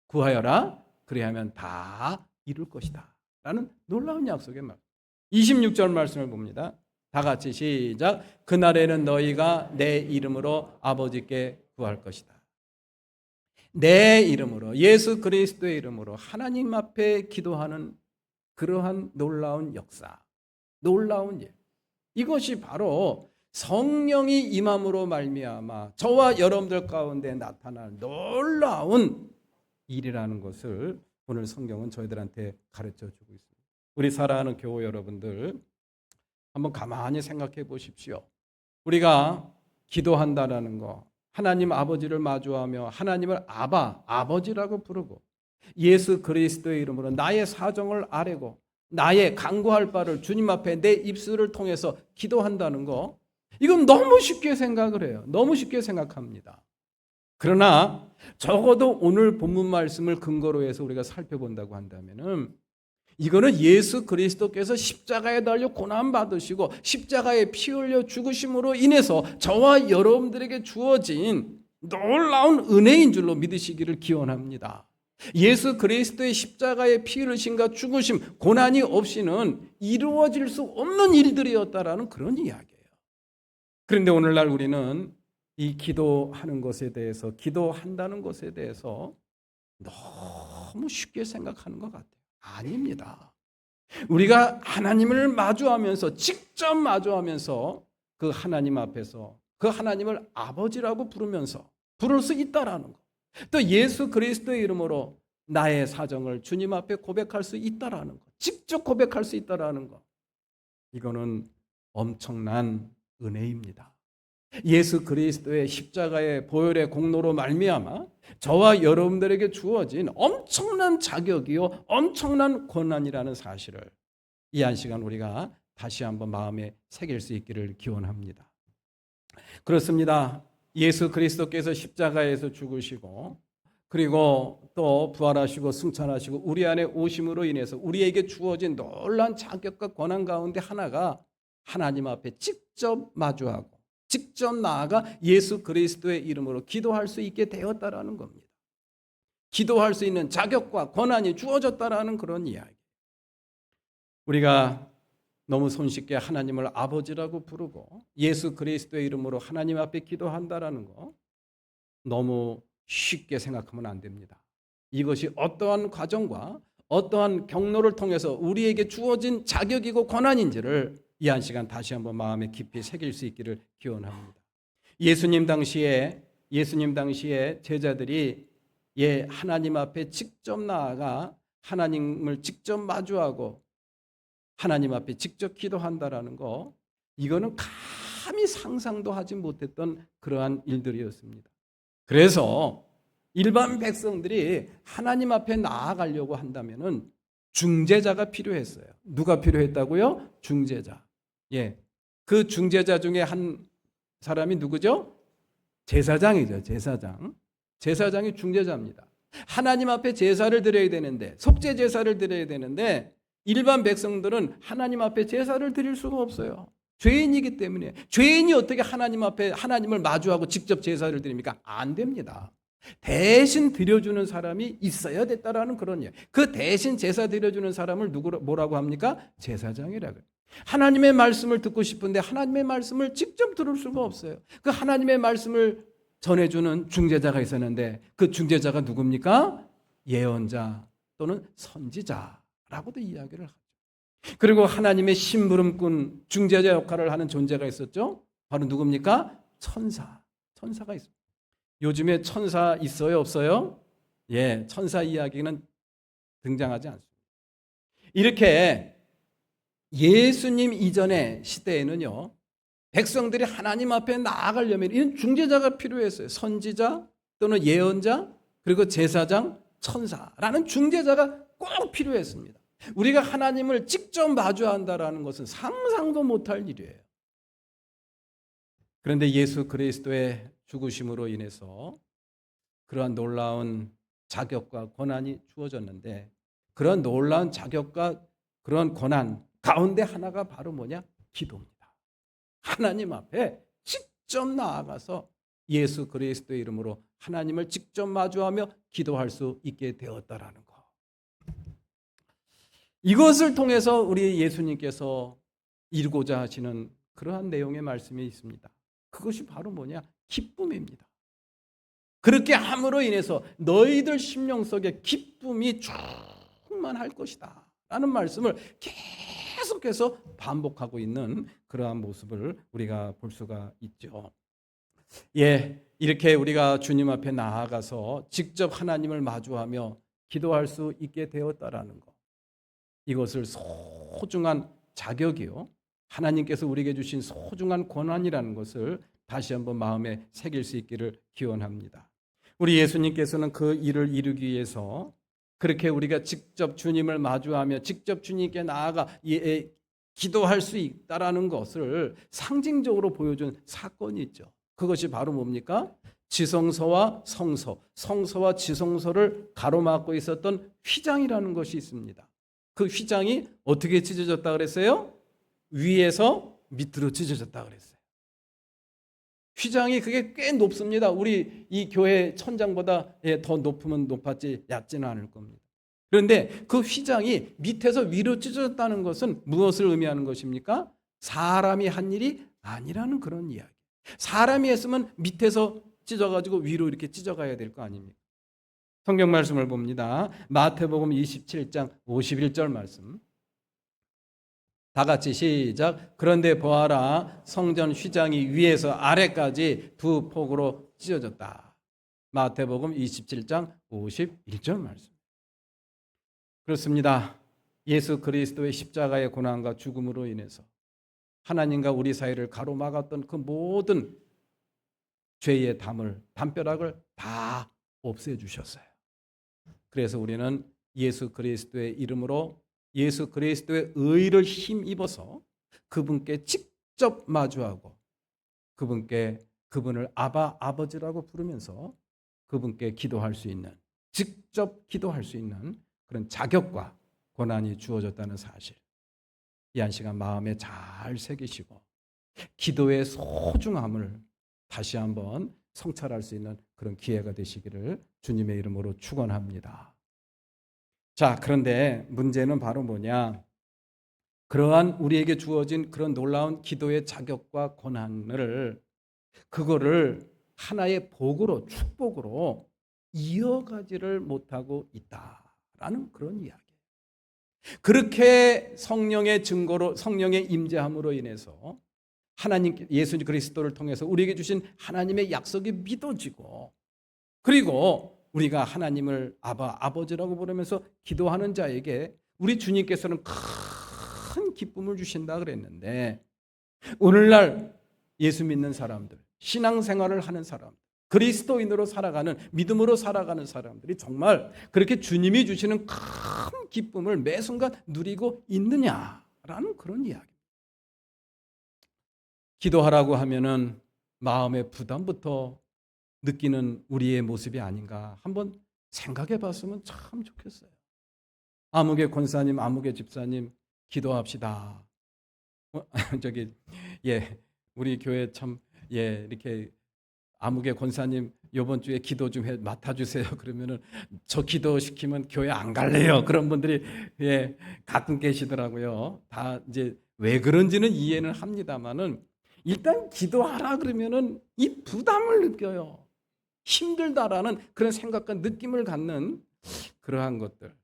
구하여라. 그리하면 다 이룰 것이다. 라는 놀라운 약속의 말. 26절 말씀을 봅니다. 다 같이 시작. 그날에는 너희가 내 이름으로 아버지께 구할 것이다. 내 이름으로, 예수 그리스도의 이름으로 하나님 앞에 기도하는 그러한 놀라운 역사, 놀라운 일. 이것이 바로 성령이 임함으로 말미암아 저와 여러분들 가운데 나타날 놀라운 일이라는 것을 오늘 성경은 저희들한테 가르쳐 주고 있습니다. 우리 사랑하는 교회 여러분들, 한번 가만히 생각해 보십시오. 우리가 기도한다라는 거, 하나님 아버지를 마주하며 하나님을 아버지라고 부르고 예수 그리스도의 이름으로 나의 사정을 아뢰고 나의 간구할 바를 주님 앞에 내 입술을 통해서 기도한다는 거, 이건 너무 쉽게 생각을 해요. 너무 쉽게 생각합니다. 그러나 적어도 오늘 본문 말씀을 근거로 해서 우리가 살펴본다고 한다면은 이거는 예수 그리스도께서 십자가에 달려 고난 받으시고 십자가에 피 흘려 죽으심으로 인해서 저와 여러분들에게 주어진 놀라운 은혜인 줄로 믿으시기를 기원합니다. 예수 그리스도의 십자가의 피 흘리심과 죽으심, 고난이 없이는 이루어질 수 없는 일들이었다라는 그런 이야기예요. 그런데 오늘날 우리는 이 기도하는 것에 대해서, 기도한다는 것에 대해서 너무 쉽게 생각하는 것 같아요. 아닙니다. 우리가 하나님을 마주하면서, 직접 마주하면서 그 하나님 앞에서 그 하나님을 아버지라고 부를 수 있다라는 것. 또 예수 그리스도의 이름으로 나의 사정을 주님 앞에 고백할 수 있다라는 것. 직접 고백할 수 있다라는 것. 이거는 엄청난 은혜입니다. 예수 그리스도의 십자가의 보혈의 공로로 말미암아 저와 여러분들에게 주어진 엄청난 자격이요, 엄청난 권한이라는 사실을 이 한 시간 우리가 다시 한번 마음에 새길 수 있기를 기원합니다. 그렇습니다. 예수 그리스도께서 십자가에서 죽으시고 그리고 또 부활하시고 승천하시고 우리 안에 오심으로 인해서 우리에게 주어진 놀라운 자격과 권한 가운데 하나가 하나님 앞에 직접 마주하고 직접 나아가 예수 그리스도의 이름으로 기도할 수 있게 되었다라는 겁니다. 기도할 수 있는 자격과 권한이 주어졌다라는 그런 이야기. 우리가 너무 손쉽게 하나님을 아버지라고 부르고 예수 그리스도의 이름으로 하나님 앞에 기도한다라는 거 너무 쉽게 생각하면 안 됩니다. 이것이 어떠한 과정과 어떠한 경로를 통해서 우리에게 주어진 자격이고 권한인지를 이 한 시간 다시 한번 마음에 깊이 새길 수 있기를 기원합니다. 예수님 당시에 제자들이 하나님 앞에 직접 나아가 하나님을 직접 마주하고 하나님 앞에 직접 기도한다라는 거, 이거는 감히 상상도 하지 못했던 그러한 일들이었습니다. 그래서 일반 백성들이 하나님 앞에 나아가려고 한다면은 중재자가 필요했어요. 누가 필요했다고요? 중재자. 그 중재자 중에 한 사람이 누구죠? 제사장이죠. 제사장이 중재자입니다. 하나님 앞에 제사를 드려야 되는데, 속죄 제사를 드려야 되는데 일반 백성들은 하나님 앞에 제사를 드릴 수가 없어요. 죄인이기 때문에. 죄인이 어떻게 하나님 앞에 하나님을 마주하고 직접 제사를 드립니까? 안 됩니다. 대신 드려주는 사람이 있어야 됐다라는 그런 이야기. 그 대신 제사 드려주는 사람을 뭐라고 합니까? 제사장이라고요. 하나님의 말씀을 듣고 싶은데 하나님의 말씀을 직접 들을 수가 없어요. 그 하나님의 말씀을 전해주는 중재자가 있었는데 그 중재자가 누굽니까? 예언자 또는 선지자라고도 이야기를 하죠. 그리고 하나님의 심부름꾼 중재자 역할을 하는 존재가 있었죠. 바로 누굽니까? 천사가 있습니다. 요즘에 천사 있어요, 없어요? 예, 천사 이야기는 등장하지 않습니다. 이렇게 예수님 이전의 시대에는요, 백성들이 하나님 앞에 나아가려면 이런 중재자가 필요했어요. 선지자 또는 예언자, 그리고 제사장, 천사라는 중재자가 꼭 필요했습니다. 우리가 하나님을 직접 마주한다는 것은 상상도 못할 일이에요. 그런데 예수 그리스도의 죽으심으로 인해서 그러한 놀라운 자격과 권한이 주어졌는데, 그런 놀라운 자격과 그런 권한 가운데 하나가 바로 뭐냐? 기도입니다. 하나님 앞에 직접 나아가서 예수 그리스도의 이름으로 하나님을 직접 마주하며 기도할 수 있게 되었다라는 것. 이것을 통해서 우리 예수님께서 이루고자 하시는 그러한 내용의 말씀이 있습니다. 그것이 바로 뭐냐? 기쁨입니다. 그렇게 함으로 인해서 너희들 심령 속에 기쁨이 충만할 것이다 라는 말씀을 계속해서 반복하고 있는 그러한 모습을 우리가 볼 수가 있죠. 예, 이렇게 우리가 주님 앞에 나아가서 직접 하나님을 마주하며 기도할 수 있게 되었다라는 것, 이것을 소중한 자격이요, 하나님께서 우리에게 주신 소중한 권한이라는 것을 다시 한번 마음에 새길 수 있기를 기원합니다. 우리 예수님께서는 그 일을 이루기 위해서 그렇게 우리가 직접 주님을 마주하며 직접 주님께 나아가 기도할 수 있다라는 것을 상징적으로 보여준 사건이 있죠. 그것이 바로 뭡니까? 지성소와 성소, 성소와 지성소를 가로막고 있었던 휘장이라는 것이 있습니다. 그 휘장이 어떻게 찢어졌다 그랬어요? 위에서 밑으로 찢어졌다 그랬어요. 휘장이 그게 꽤 높습니다. 우리 이 교회 천장보다 더 높으면 높았지 얕지는 않을 겁니다. 그런데 그 휘장이 밑에서 위로 찢어졌다는 것은 무엇을 의미하는 것입니까? 사람이 한 일이 아니라는 그런 이야기. 사람이 했으면 밑에서 찢어가지고 위로 이렇게 찢어가야 될 거 아닙니까? 성경 말씀을 봅니다. 마태복음 27장 51절 말씀. 다 같이 시작. 그런데 보아라, 성전 휘장이 위에서 아래까지 두 폭으로 찢어졌다. 마태복음 27장 51절 말씀. 그렇습니다. 예수 그리스도의 십자가의 고난과 죽음으로 인해서 하나님과 우리 사이를 가로막았던 그 모든 죄의 담벼락을 다 없애주셨어요. 그래서 우리는 예수 그리스도의 이름으로 예수 그리스도의 의를 힘입어서 그분께 직접 마주하고 그분을 아버지라고 부르면서 그분께 기도할 수 있는, 직접 기도할 수 있는 그런 자격과 권한이 주어졌다는 사실, 이 한 시간 마음에 잘 새기시고 기도의 소중함을 다시 한번 성찰할 수 있는 그런 기회가 되시기를 주님의 이름으로 축원합니다. 자, 그런데 문제는 바로 뭐냐? 그러한 우리에게 주어진 그런 놀라운 기도의 자격과 권한을, 그거를 하나의 복으로, 축복으로 이어가지를 못하고 있다라는 그런 이야기. 그렇게 성령의 증거로, 성령의 임재함으로 인해서 하나님 예수 그리스도를 통해서 우리에게 주신 하나님의 약속이 믿어지고, 그리고 우리가 하나님을 아버지라고 부르면서 기도하는 자에게 우리 주님께서는 큰 기쁨을 주신다 그랬는데, 오늘날 예수 믿는 사람들, 신앙생활을 하는 사람들, 그리스도인으로 살아가는, 믿음으로 살아가는 사람들이 정말 그렇게 주님이 주시는 큰 기쁨을 매 순간 누리고 있느냐라는 그런 이야기. 기도하라고 하면은 마음의 부담부터 느끼는 우리의 모습이 아닌가 한번 생각해 봤으면 참 좋겠어요. 아무개 권사님, 아무개 집사님, 기도합시다. 우리 교회 참, 이렇게 아무개 권사님 이번 주에 기도 좀 맡아주세요. 그러면은 저 기도 시키면 교회 안 갈래요. 그런 분들이 가끔 계시더라고요. 다 이제 왜 그런지는 이해는 합니다만은 일단 기도하라 그러면은 이 부담을 느껴요. 힘들다라는 그런 생각과 느낌을 갖는 그러한 것들.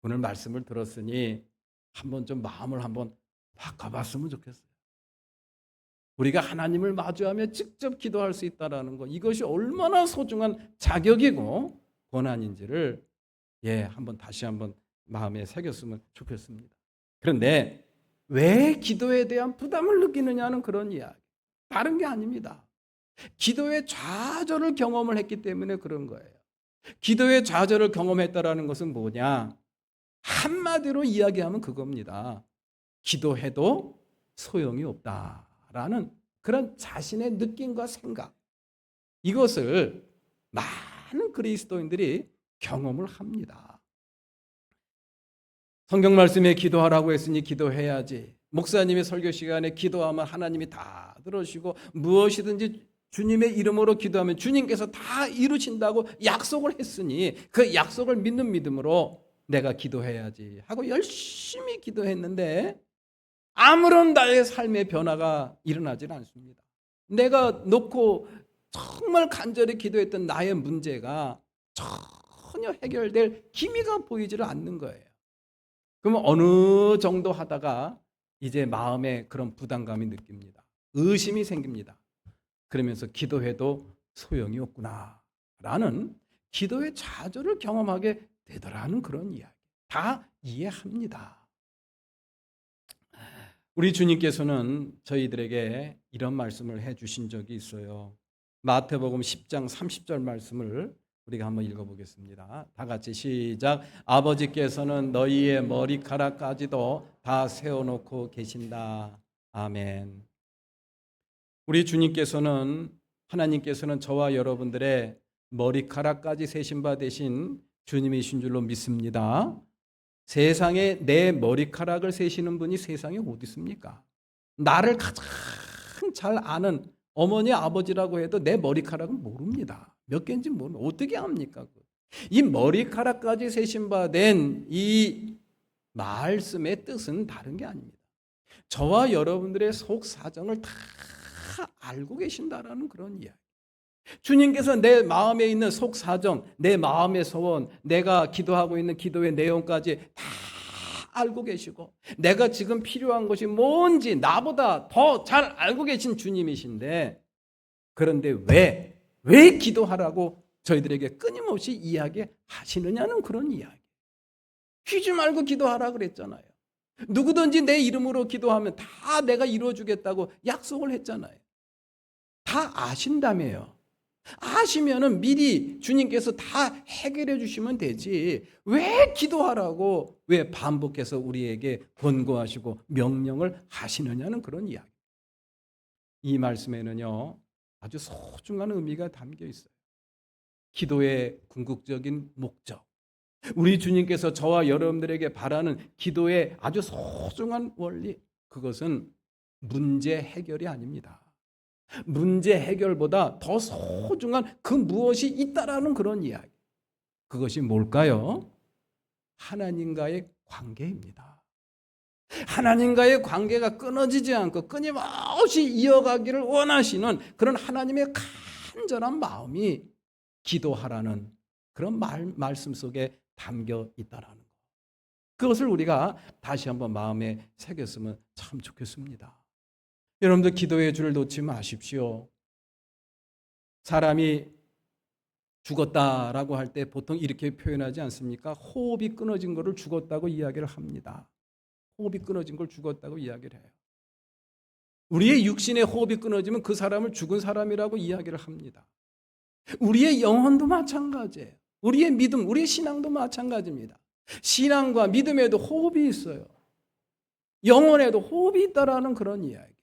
오늘 말씀을 들었으니 한번 좀 마음을 한번 바꿔봤으면 좋겠어요. 우리가 하나님을 마주하며 직접 기도할 수 있다는 것, 이것이 얼마나 소중한 자격이고 권한인지를 한번 다시 한번 마음에 새겼으면 좋겠습니다. 그런데 왜 기도에 대한 부담을 느끼느냐는 그런 이야기. 다른 게 아닙니다. 기도의 좌절을 경험을 했기 때문에 그런 거예요. 기도의 좌절을 경험했다라는 것은 뭐냐? 한마디로 이야기하면 그겁니다. 기도해도 소용이 없다라는 그런 자신의 느낌과 생각, 이것을 많은 그리스도인들이 경험을 합니다. 성경 말씀에 기도하라고 했으니 기도해야지. 목사님의 설교 시간에 기도하면 하나님이 다 들으시고 무엇이든지 주님의 이름으로 기도하면 주님께서 다 이루신다고 약속을 했으니 그 약속을 믿는 믿음으로 내가 기도해야지 하고 열심히 기도했는데 아무런 나의 삶의 변화가 일어나질 않습니다. 내가 놓고 정말 간절히 기도했던 나의 문제가 전혀 해결될 기미가 보이지를 않는 거예요. 그러면 어느 정도 하다가 이제 마음에 그런 부담감이 느낍니다. 의심이 생깁니다. 그러면서 기도해도 소용이 없구나 라는 기도의 좌절을 경험하게 되더라는 그런 이야기. 다 이해합니다. 우리 주님께서는 저희들에게 이런 말씀을 해주신 적이 있어요. 마태복음 10장 30절 말씀을 우리가 한번 읽어보겠습니다. 다 같이 시작. 아버지께서는 너희의 머리카락까지도 다 세워놓고 계신다. 아멘. 우리 주님께서는, 하나님께서는 저와 여러분들의 머리카락까지 세신 바 되신 주님이신 줄로 믿습니다. 세상에 내 머리카락을 세시는 분이 세상에 어디 있습니까? 나를 가장 잘 아는 어머니 아버지라고 해도 내 머리카락은 모릅니다. 몇 개인지 모르는, 어떻게 합니까? 이 머리카락까지 세신 바 된 이 말씀의 뜻은 다른 게 아닙니다. 저와 여러분들의 속 사정을 다 알고 계신다라는 그런 이야기. 주님께서 내 마음에 있는 속 사정, 내 마음의 소원, 내가 기도하고 있는 기도의 내용까지 다 알고 계시고 내가 지금 필요한 것이 뭔지 나보다 더 잘 알고 계신 주님이신데, 그런데 왜 기도하라고 저희들에게 끊임없이 이야기하시느냐는 그런 이야기. 쉬지 말고 기도하라 그랬잖아요. 누구든지 내 이름으로 기도하면 다 내가 이루어주겠다고 약속을 했잖아요. 다 아신다며요. 아시면은 미리 주님께서 다 해결해 주시면 되지. 왜 기도하라고 왜 반복해서 우리에게 권고하시고 명령을 하시느냐는 그런 이야기. 이 말씀에는요, 아주 소중한 의미가 담겨 있어요. 기도의 궁극적인 목적. 우리 주님께서 저와 여러분들에게 바라는 기도의 아주 소중한 원리. 그것은 문제 해결이 아닙니다. 문제 해결보다 더 소중한 그 무엇이 있다라는 그런 이야기. 그것이 뭘까요? 하나님과의 관계입니다. 하나님과의 관계가 끊어지지 않고 끊임없이 이어가기를 원하시는 그런 하나님의 간절한 마음이 기도하라는 그런 말씀 속에 담겨 있다라는 것. 그것을 우리가 다시 한번 마음에 새겼으면 참 좋겠습니다. 여러분들 기도의 줄을 놓지 마십시오. 사람이 죽었다라고 할 때 보통 이렇게 표현하지 않습니까? 호흡이 끊어진 것을 죽었다고 이야기를 합니다. 호흡이 끊어진 걸 죽었다고 이야기를 해요. 우리의 육신의 호흡이 끊어지면 그 사람을 죽은 사람이라고 이야기를 합니다. 우리의 영혼도 마찬가지예요. 우리의 믿음, 우리의 신앙도 마찬가지입니다. 신앙과 믿음에도 호흡이 있어요. 영혼에도 호흡이 있다라는 그런 이야기.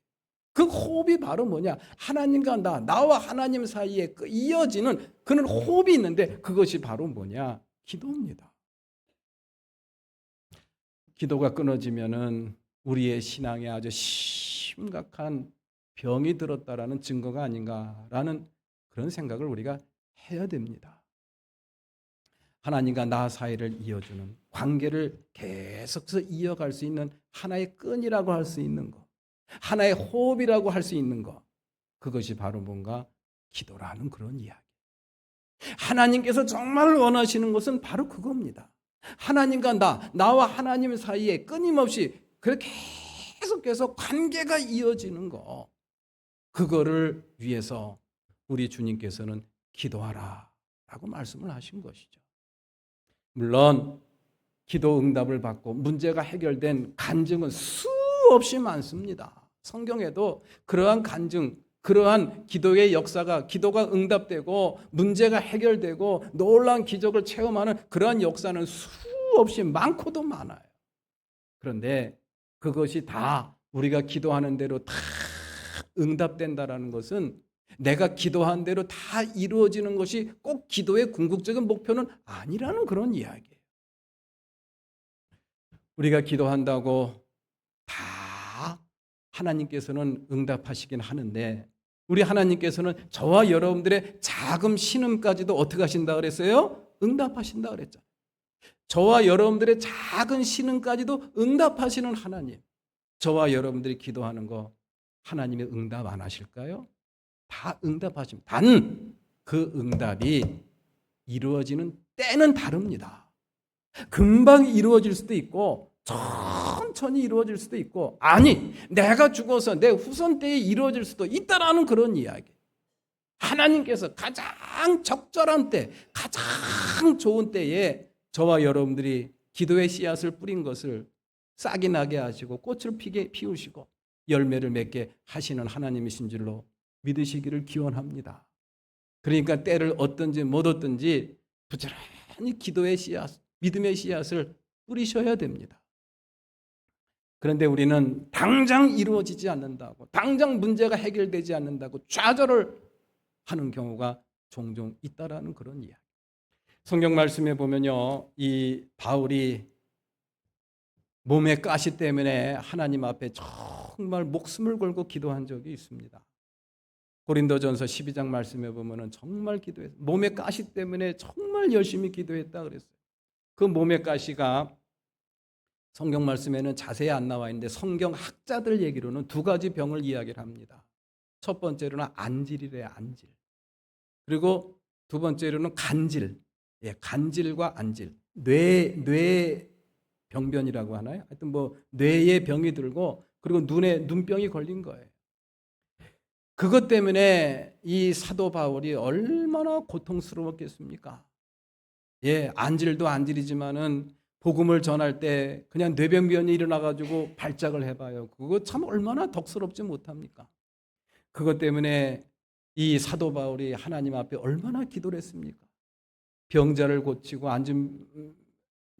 그 호흡이 바로 뭐냐? 하나님과 나와 하나님 사이에 이어지는 그런 호흡이 있는데 그것이 바로 뭐냐? 기도입니다. 기도가 끊어지면은 우리의 신앙에 아주 심각한 병이 들었다라는 증거가 아닌가라는 그런 생각을 우리가 해야 됩니다. 하나님과 나 사이를 이어주는 관계를 계속해서 이어갈 수 있는 하나의 끈이라고 할 수 있는 것, 하나의 호흡이라고 할 수 있는 것, 그것이 바로 뭔가 기도라는 그런 이야기. 하나님께서 정말 원하시는 것은 바로 그겁니다. 하나님과 나와 하나님 사이에 끊임없이 그렇게 계속해서 관계가 이어지는 거, 그거를 위해서 우리 주님께서는 기도하라 라고 말씀을 하신 것이죠. 물론 기도 응답을 받고 문제가 해결된 간증은 수없이 많습니다. 성경에도 그러한 간증, 그러한 기도의 역사가, 기도가 응답되고 문제가 해결되고 놀라운 기적을 체험하는 그러한 역사는 수없이 많고도 많아요. 그런데 그것이 다 우리가 기도하는 대로 다 응답된다라는 것은, 내가 기도한 대로 다 이루어지는 것이 꼭 기도의 궁극적인 목표는 아니라는 그런 이야기예요. 우리가 기도한다고 다 하나님께서는 응답하시긴 하는데, 우리 하나님께서는 저와 여러분들의 작은 신음까지도 어떻게 하신다 그랬어요? 응답하신다 그랬죠. 저와 여러분들의 작은 신음까지도 응답하시는 하나님, 저와 여러분들이 기도하는 거 하나님이 응답 안 하실까요? 다 응답하십니다. 단 그 응답이 이루어지는 때는 다릅니다. 금방 이루어질 수도 있고 천천히 이루어질 수도 있고, 아니 내가 죽어서 내 후손 때에 이루어질 수도 있다라는 그런 이야기. 하나님께서 가장 적절한 때, 가장 좋은 때에 저와 여러분들이 기도의 씨앗을 뿌린 것을 싹이 나게 하시고 꽃을 피우시고 열매를 맺게 하시는 하나님이신 줄로 믿으시기를 기원합니다. 그러니까 때를 얻든지 못 얻든지 부지런히 기도의 씨앗, 믿음의 씨앗을 뿌리셔야 됩니다. 그런데 우리는 당장 이루어지지 않는다고, 당장 문제가 해결되지 않는다고 좌절을 하는 경우가 종종 있다라는 그런 이야기. 성경 말씀에 보면요, 이 바울이 몸의 가시 때문에 하나님 앞에 정말 목숨을 걸고 기도한 적이 있습니다. 고린도전서 12장 말씀에 보면은 정말 기도했어요. 몸의 가시 때문에 정말 열심히 기도했다 그랬어요. 그 몸의 가시가 성경 말씀에는 자세히 안 나와 있는데 성경 학자들 얘기로는 두 가지 병을 이야기를 합니다. 첫 번째로는 안질이래요, 안질. 그리고 두 번째로는 간질. 예, 간질과 안질. 뇌 병변이라고 하나요? 하여튼 뭐 뇌에 병이 들고 그리고 눈병이 걸린 거예요. 그것 때문에 이 사도 바울이 얼마나 고통스러웠겠습니까? 예, 안질도 안질이지만은 복음을 전할 때 그냥 뇌병변이 일어나가지고 발작을 해봐요. 그거 참 얼마나 덕스럽지 못합니까? 그것 때문에 이 사도 바울이 하나님 앞에 얼마나 기도를 했습니까? 병자를 고치고 앉은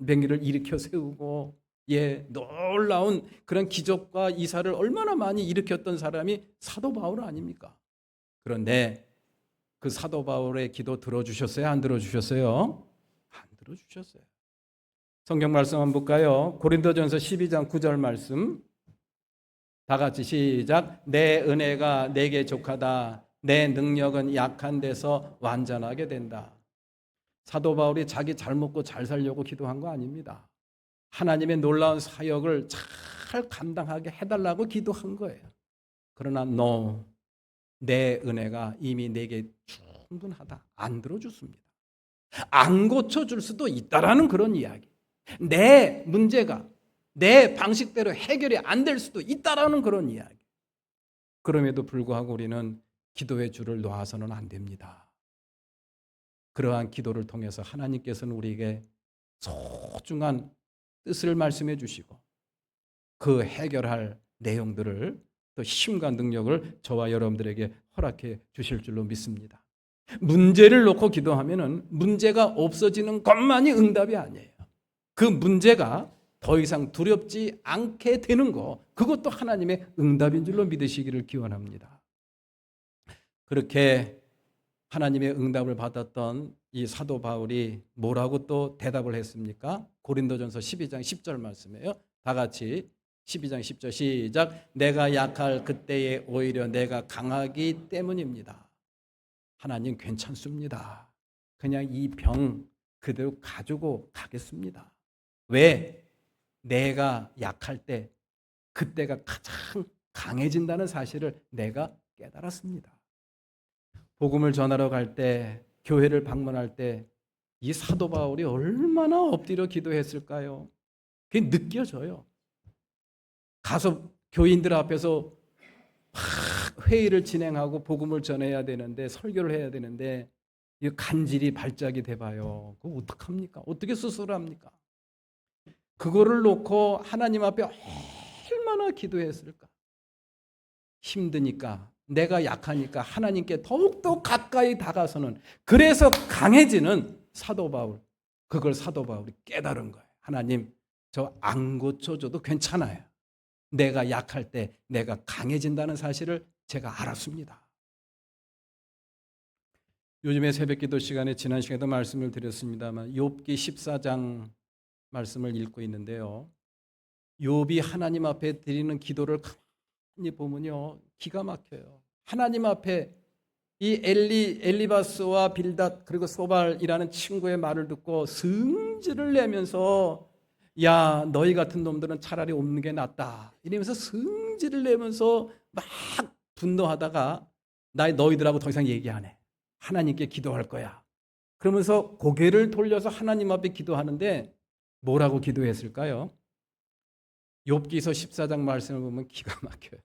병기를 일으켜 세우고, 예, 놀라운 그런 기적과 이사를 얼마나 많이 일으켰던 사람이 사도 바울 아닙니까? 그런데 그 사도 바울의 기도 들어주셨어요? 안 들어주셨어요? 안 들어주셨어요. 성경 말씀 한번 볼까요? 고린도전서 12장 9절 말씀. 다 같이 시작. 내 은혜가 내게 족하다. 내 능력은 약한 데서 완전하게 된다. 사도 바울이 자기 잘 먹고 잘 살려고 기도한 거 아닙니다. 하나님의 놀라운 사역을 잘 감당하게 해달라고 기도한 거예요. 그러나 내 은혜가 이미 내게 충분하다. 안 들어줬습니다. 안 고쳐줄 수도 있다라는 그런 이야기. 내 문제가 내 방식대로 해결이 안 될 수도 있다라는 그런 이야기. 그럼에도 불구하고 우리는 기도의 줄을 놓아서는 안 됩니다. 그러한 기도를 통해서 하나님께서는 우리에게 소중한 뜻을 말씀해 주시고 그 해결할 내용들을, 또 힘과 능력을 저와 여러분들에게 허락해 주실 줄로 믿습니다. 문제를 놓고 기도하면은 문제가 없어지는 것만이 응답이 아니에요. 그 문제가 더 이상 두렵지 않게 되는 거, 그것도 하나님의 응답인 줄로 믿으시기를 기원합니다. 그렇게 하나님의 응답을 받았던 이 사도 바울이 뭐라고 또 대답을 했습니까? 고린도전서 12장 10절 말씀이에요. 다 같이 12장 10절 시작. 내가 약할 그때에 오히려 내가 강하기 때문입니다. 하나님 괜찮습니다. 그냥 이 병 그대로 가지고 가겠습니다. 왜? 내가 약할 때 그때가 가장 강해진다는 사실을 내가 깨달았습니다. 복음을 전하러 갈 때 교회를 방문할 때 이 사도 바울이 얼마나 엎드려 기도했을까요? 그게 느껴져요. 가서 교인들 앞에서 막 회의를 진행하고 복음을 전해야 되는데, 설교를 해야 되는데 이 간질이 발작이 돼봐요. 그거 어떡합니까? 어떻게 스스로 합니까? 그거를 놓고 하나님 앞에 얼마나 기도했을까? 힘드니까, 내가 약하니까 하나님께 더욱더 가까이 다가서는, 그래서 강해지는 사도 바울. 그걸 사도 바울이 깨달은 거예요. 하나님, 저 안 고쳐줘도 괜찮아요. 내가 약할 때 내가 강해진다는 사실을 제가 알았습니다. 요즘에 새벽기도 시간에 지난 시간에도 말씀을 드렸습니다만 욥기 14장 말씀을 읽고 있는데요. 욥이 하나님 앞에 드리는 기도를 가만히 보면요, 기가 막혀요. 하나님 앞에 이 엘리바스와 빌닷 그리고 소발이라는 친구의 말을 듣고 승질을 내면서, 야, 너희 같은 놈들은 차라리 없는 게 낫다 이러면서 승질을 내면서 막 분노하다가, 나 너희들하고 더 이상 얘기 안 해, 하나님께 기도할 거야 그러면서 고개를 돌려서 하나님 앞에 기도하는데, 뭐라고 기도했을까요? 욥기서 14장 말씀을 보면 기가 막혀요.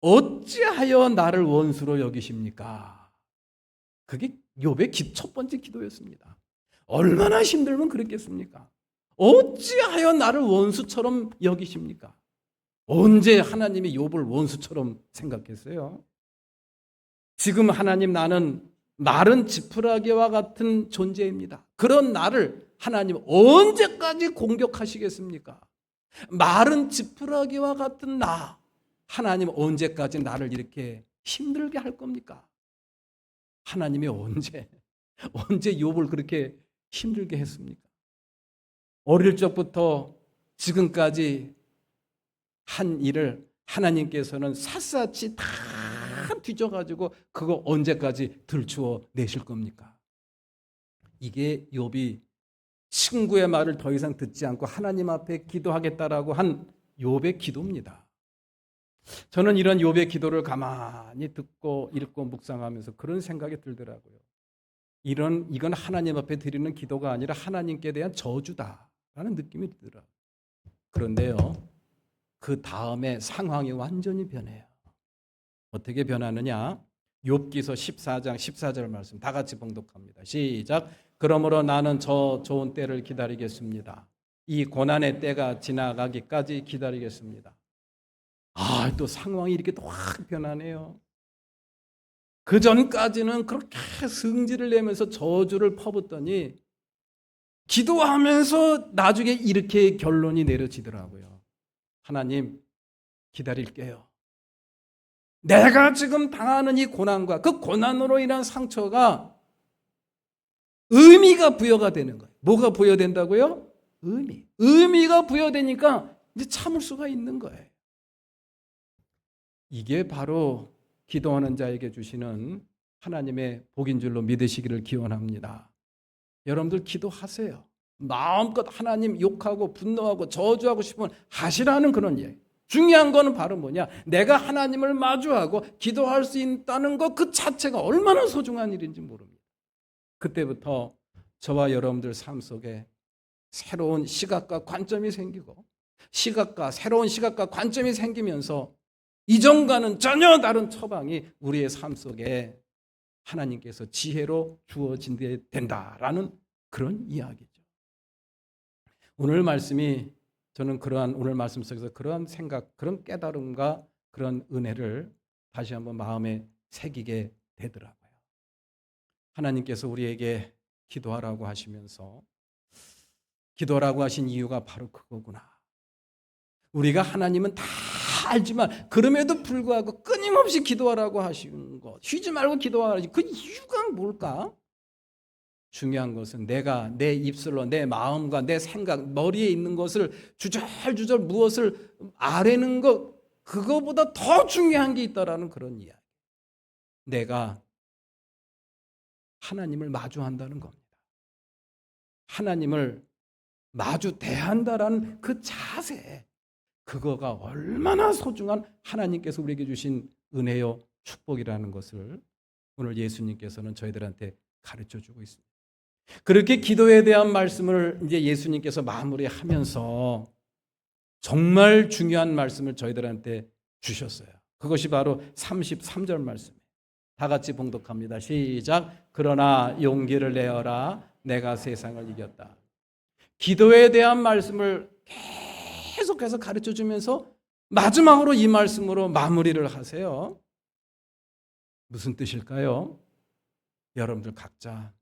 어찌하여 나를 원수로 여기십니까? 그게 욥의 첫 번째 기도였습니다. 얼마나 힘들면 그랬겠습니까? 어찌하여 나를 원수처럼 여기십니까? 언제 하나님이 욥을 원수처럼 생각했어요? 지금 하나님, 나는 마른 지푸라기와 같은 존재입니다. 그런 나를 하나님 언제까지 공격하시겠습니까? 마른 지푸라기와 같은 나, 하나님 언제까지 나를 이렇게 힘들게 할 겁니까? 하나님이 언제 욥을 그렇게 힘들게 했습니까? 어릴 적부터 지금까지 한 일을 하나님께서는 샅샅이 다 뒤져가지고 그거 언제까지 들추어 내실 겁니까? 이게 욥이 친구의 말을 더 이상 듣지 않고 하나님 앞에 기도하겠다라고 한 욥의 기도입니다. 저는 이런 욥의 기도를 가만히 듣고 읽고 묵상하면서 그런 생각이 들더라고요. 이건 하나님 앞에 드리는 기도가 아니라 하나님께 대한 저주다라는 느낌이 들더라고요. 그런데요, 그 다음에 상황이 완전히 변해요. 어떻게 변하느냐? 욥기서 14장 14절 말씀 다 같이 봉독합니다. 시작. 그러므로 나는 저 좋은 때를 기다리겠습니다. 이 고난의 때가 지나가기까지 기다리겠습니다. 또 상황이 이렇게 또 확 변하네요. 그 전까지는 그렇게 승질을 내면서 저주를 퍼붓더니 기도하면서 나중에 이렇게 결론이 내려지더라고요. 하나님, 기다릴게요. 내가 지금 당하는 이 고난과 그 고난으로 인한 상처가 의미가 부여가 되는 거예요. 뭐가 부여된다고요? 의미가 부여되니까 이제 참을 수가 있는 거예요. 이게 바로 기도하는 자에게 주시는 하나님의 복인 줄로 믿으시기를 기원합니다. 여러분들 기도하세요. 마음껏 하나님 욕하고 분노하고 저주하고 싶으면 하시라는 그런 이야기. 중요한 거는 바로 뭐냐? 내가 하나님을 마주하고 기도할 수 있다는 것 그 자체가 얼마나 소중한 일인지 모릅니다. 그때부터 저와 여러분들 삶 속에 새로운 시각과 관점이 생기고, 새로운 시각과 관점이 생기면서 이전과는 전혀 다른 처방이 우리의 삶 속에 하나님께서 지혜로 주어진게 된다라는 그런 이야기죠. 오늘 말씀이, 저는 오늘 말씀 속에서 그러한 생각, 그런 깨달음과 그런 은혜를 다시 한번 마음에 새기게 되더라고요. 하나님께서 우리에게 기도하라고 하시면서, 기도하라고 하신 이유가 바로 그거구나. 우리가 하나님은 다 알지만 그럼에도 불구하고 끊임없이 기도하라고 하시는 것, 쉬지 말고 기도하라고, 그 이유가 뭘까? 중요한 것은 내가 내 입술로 내 마음과 내 생각, 머리에 있는 것을 주절주절 무엇을 아뢰는 것, 그거보다 더 중요한 게 있다라는 그런 이야기. 내가 하나님을 마주한다는 겁니다. 하나님을 마주 대한다라는 그 자세, 그거가 얼마나 소중한 하나님께서 우리에게 주신 은혜요 축복이라는 것을 오늘 예수님께서는 저희들한테 가르쳐 주고 있습니다. 그렇게 기도에 대한 말씀을 이제 예수님께서 마무리하면서 정말 중요한 말씀을 저희들한테 주셨어요. 그것이 바로 33절 말씀이에요. 다 같이 봉독합니다. 시작. 그러나 용기를 내어라. 내가 세상을 이겼다. 기도에 대한 말씀을 계속해서 가르쳐 주면서 마지막으로 이 말씀으로 마무리를 하세요. 무슨 뜻일까요? 여러분들 각자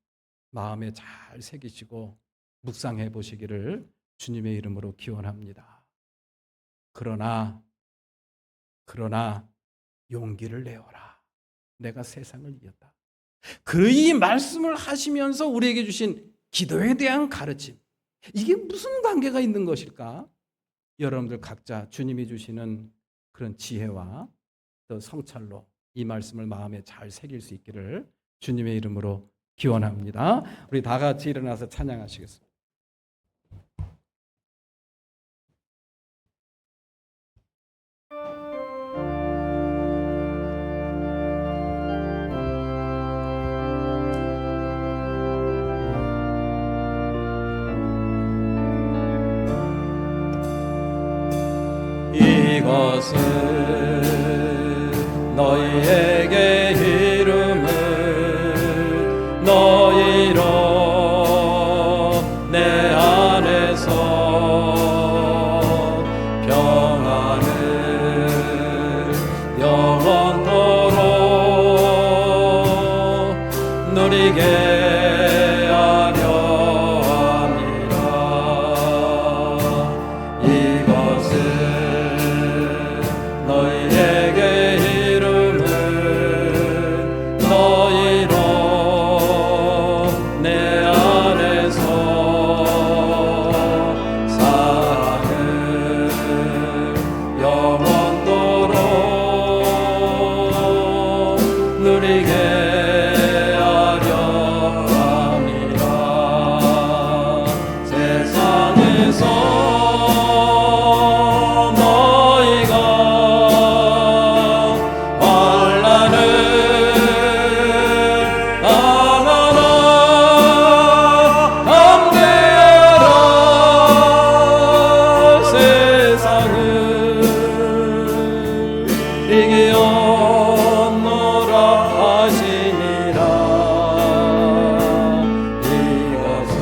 마음에 잘 새기시고 묵상해 보시기를 주님의 이름으로 기원합니다. 그러나 용기를 내어라. 내가 세상을 이겼다. 그 이 말씀을 하시면서 우리에게 주신 기도에 대한 가르침, 이게 무슨 관계가 있는 것일까? 여러분들 각자 주님이 주시는 그런 지혜와 또 성찰로 이 말씀을 마음에 잘 새길 수 있기를 주님의 이름으로 기원합니다. 우리 다 같이 일어나서 찬양하시겠습니다. 이것은 너희에게 이름을 너희로 내 안에서 평안을 영원토록 누리게 하려 함이라. 이것은 너희에게 이름을 너희로 내 안에서 사랑을 영원토록 누리게 하려 함이라. 세상에서 이기었노라 하시니라. 이것은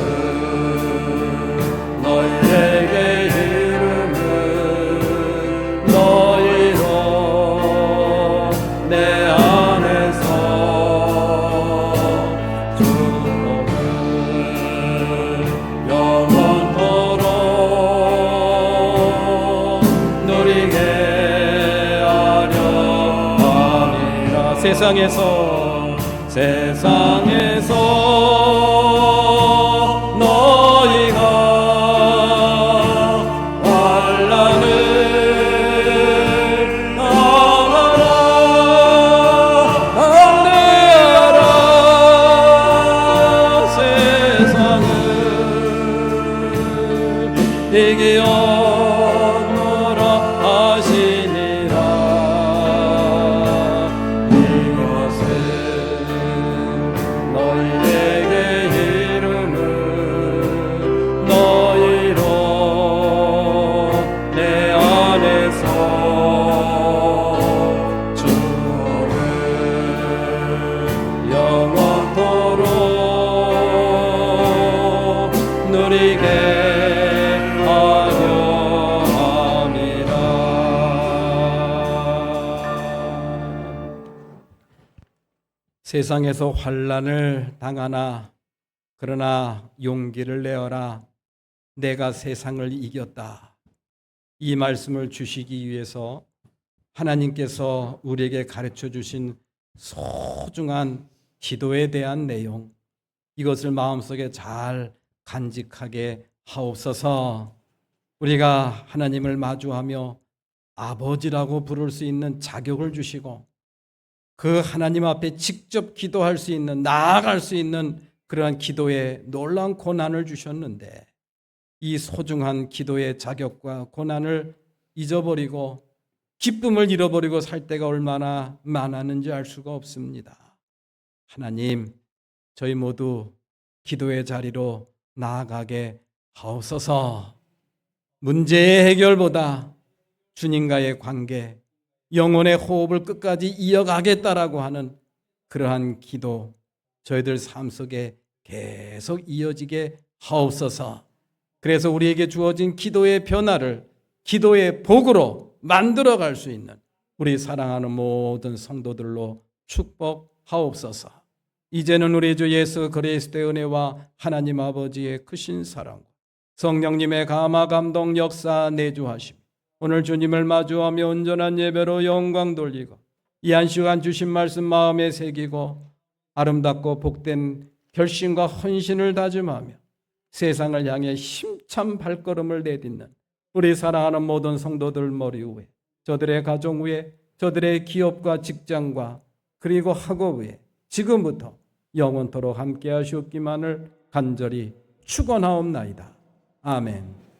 너희에게 이름을 너희로 내 안에서 주님을 영원토록 누리게 세상에서 너희가 환난을 당하라 담대하라. 세상을 이기었노라 하시니라. 너희에게 이름을 너희로 내 안에서 주를 영원토록 누리게 하려 함이라. 세상에서 환난을 당하나 그러나 용기를 내어라. 내가 세상을 이겼다. 이 말씀을 주시기 위해서 하나님께서 우리에게 가르쳐 주신 소중한 기도에 대한 내용, 이것을 마음속에 잘 간직하게 하옵소서. 우리가 하나님을 마주하며 아버지라고 부를 수 있는 자격을 주시고 그 하나님 앞에 직접 기도할 수 있는, 나아갈 수 있는 그러한 기도에 놀라운 고난을 주셨는데, 이 소중한 기도의 자격과 고난을 잊어버리고 기쁨을 잃어버리고 살 때가 얼마나 많았는지 알 수가 없습니다. 하나님, 저희 모두 기도의 자리로 나아가게 하옵소서. 문제의 해결보다 주님과의 관계, 영혼의 호흡을 끝까지 이어가겠다라고 하는 그러한 기도, 저희들 삶 속에 계속 이어지게 하옵소서. 그래서 우리에게 주어진 기도의 변화를 기도의 복으로 만들어갈 수 있는 우리 사랑하는 모든 성도들로 축복하옵소서. 이제는 우리 주 예수 그리스도의 은혜와 하나님 아버지의 크신 사랑, 성령님의 감화 감동 역사 내주하심, 오늘 주님을 마주하며 온전한 예배로 영광 돌리고 이 한 시간 주신 말씀 마음에 새기고 아름답고 복된 결심과 헌신을 다짐하며 세상을 향해 힘찬 발걸음을 내딛는 우리 사랑하는 모든 성도들 머리 위에, 저들의 가정 위에, 저들의 기업과 직장과 그리고 학업 위에 지금부터 영원토록 함께 하시옵기만을 간절히 축원하옵나이다. 아멘.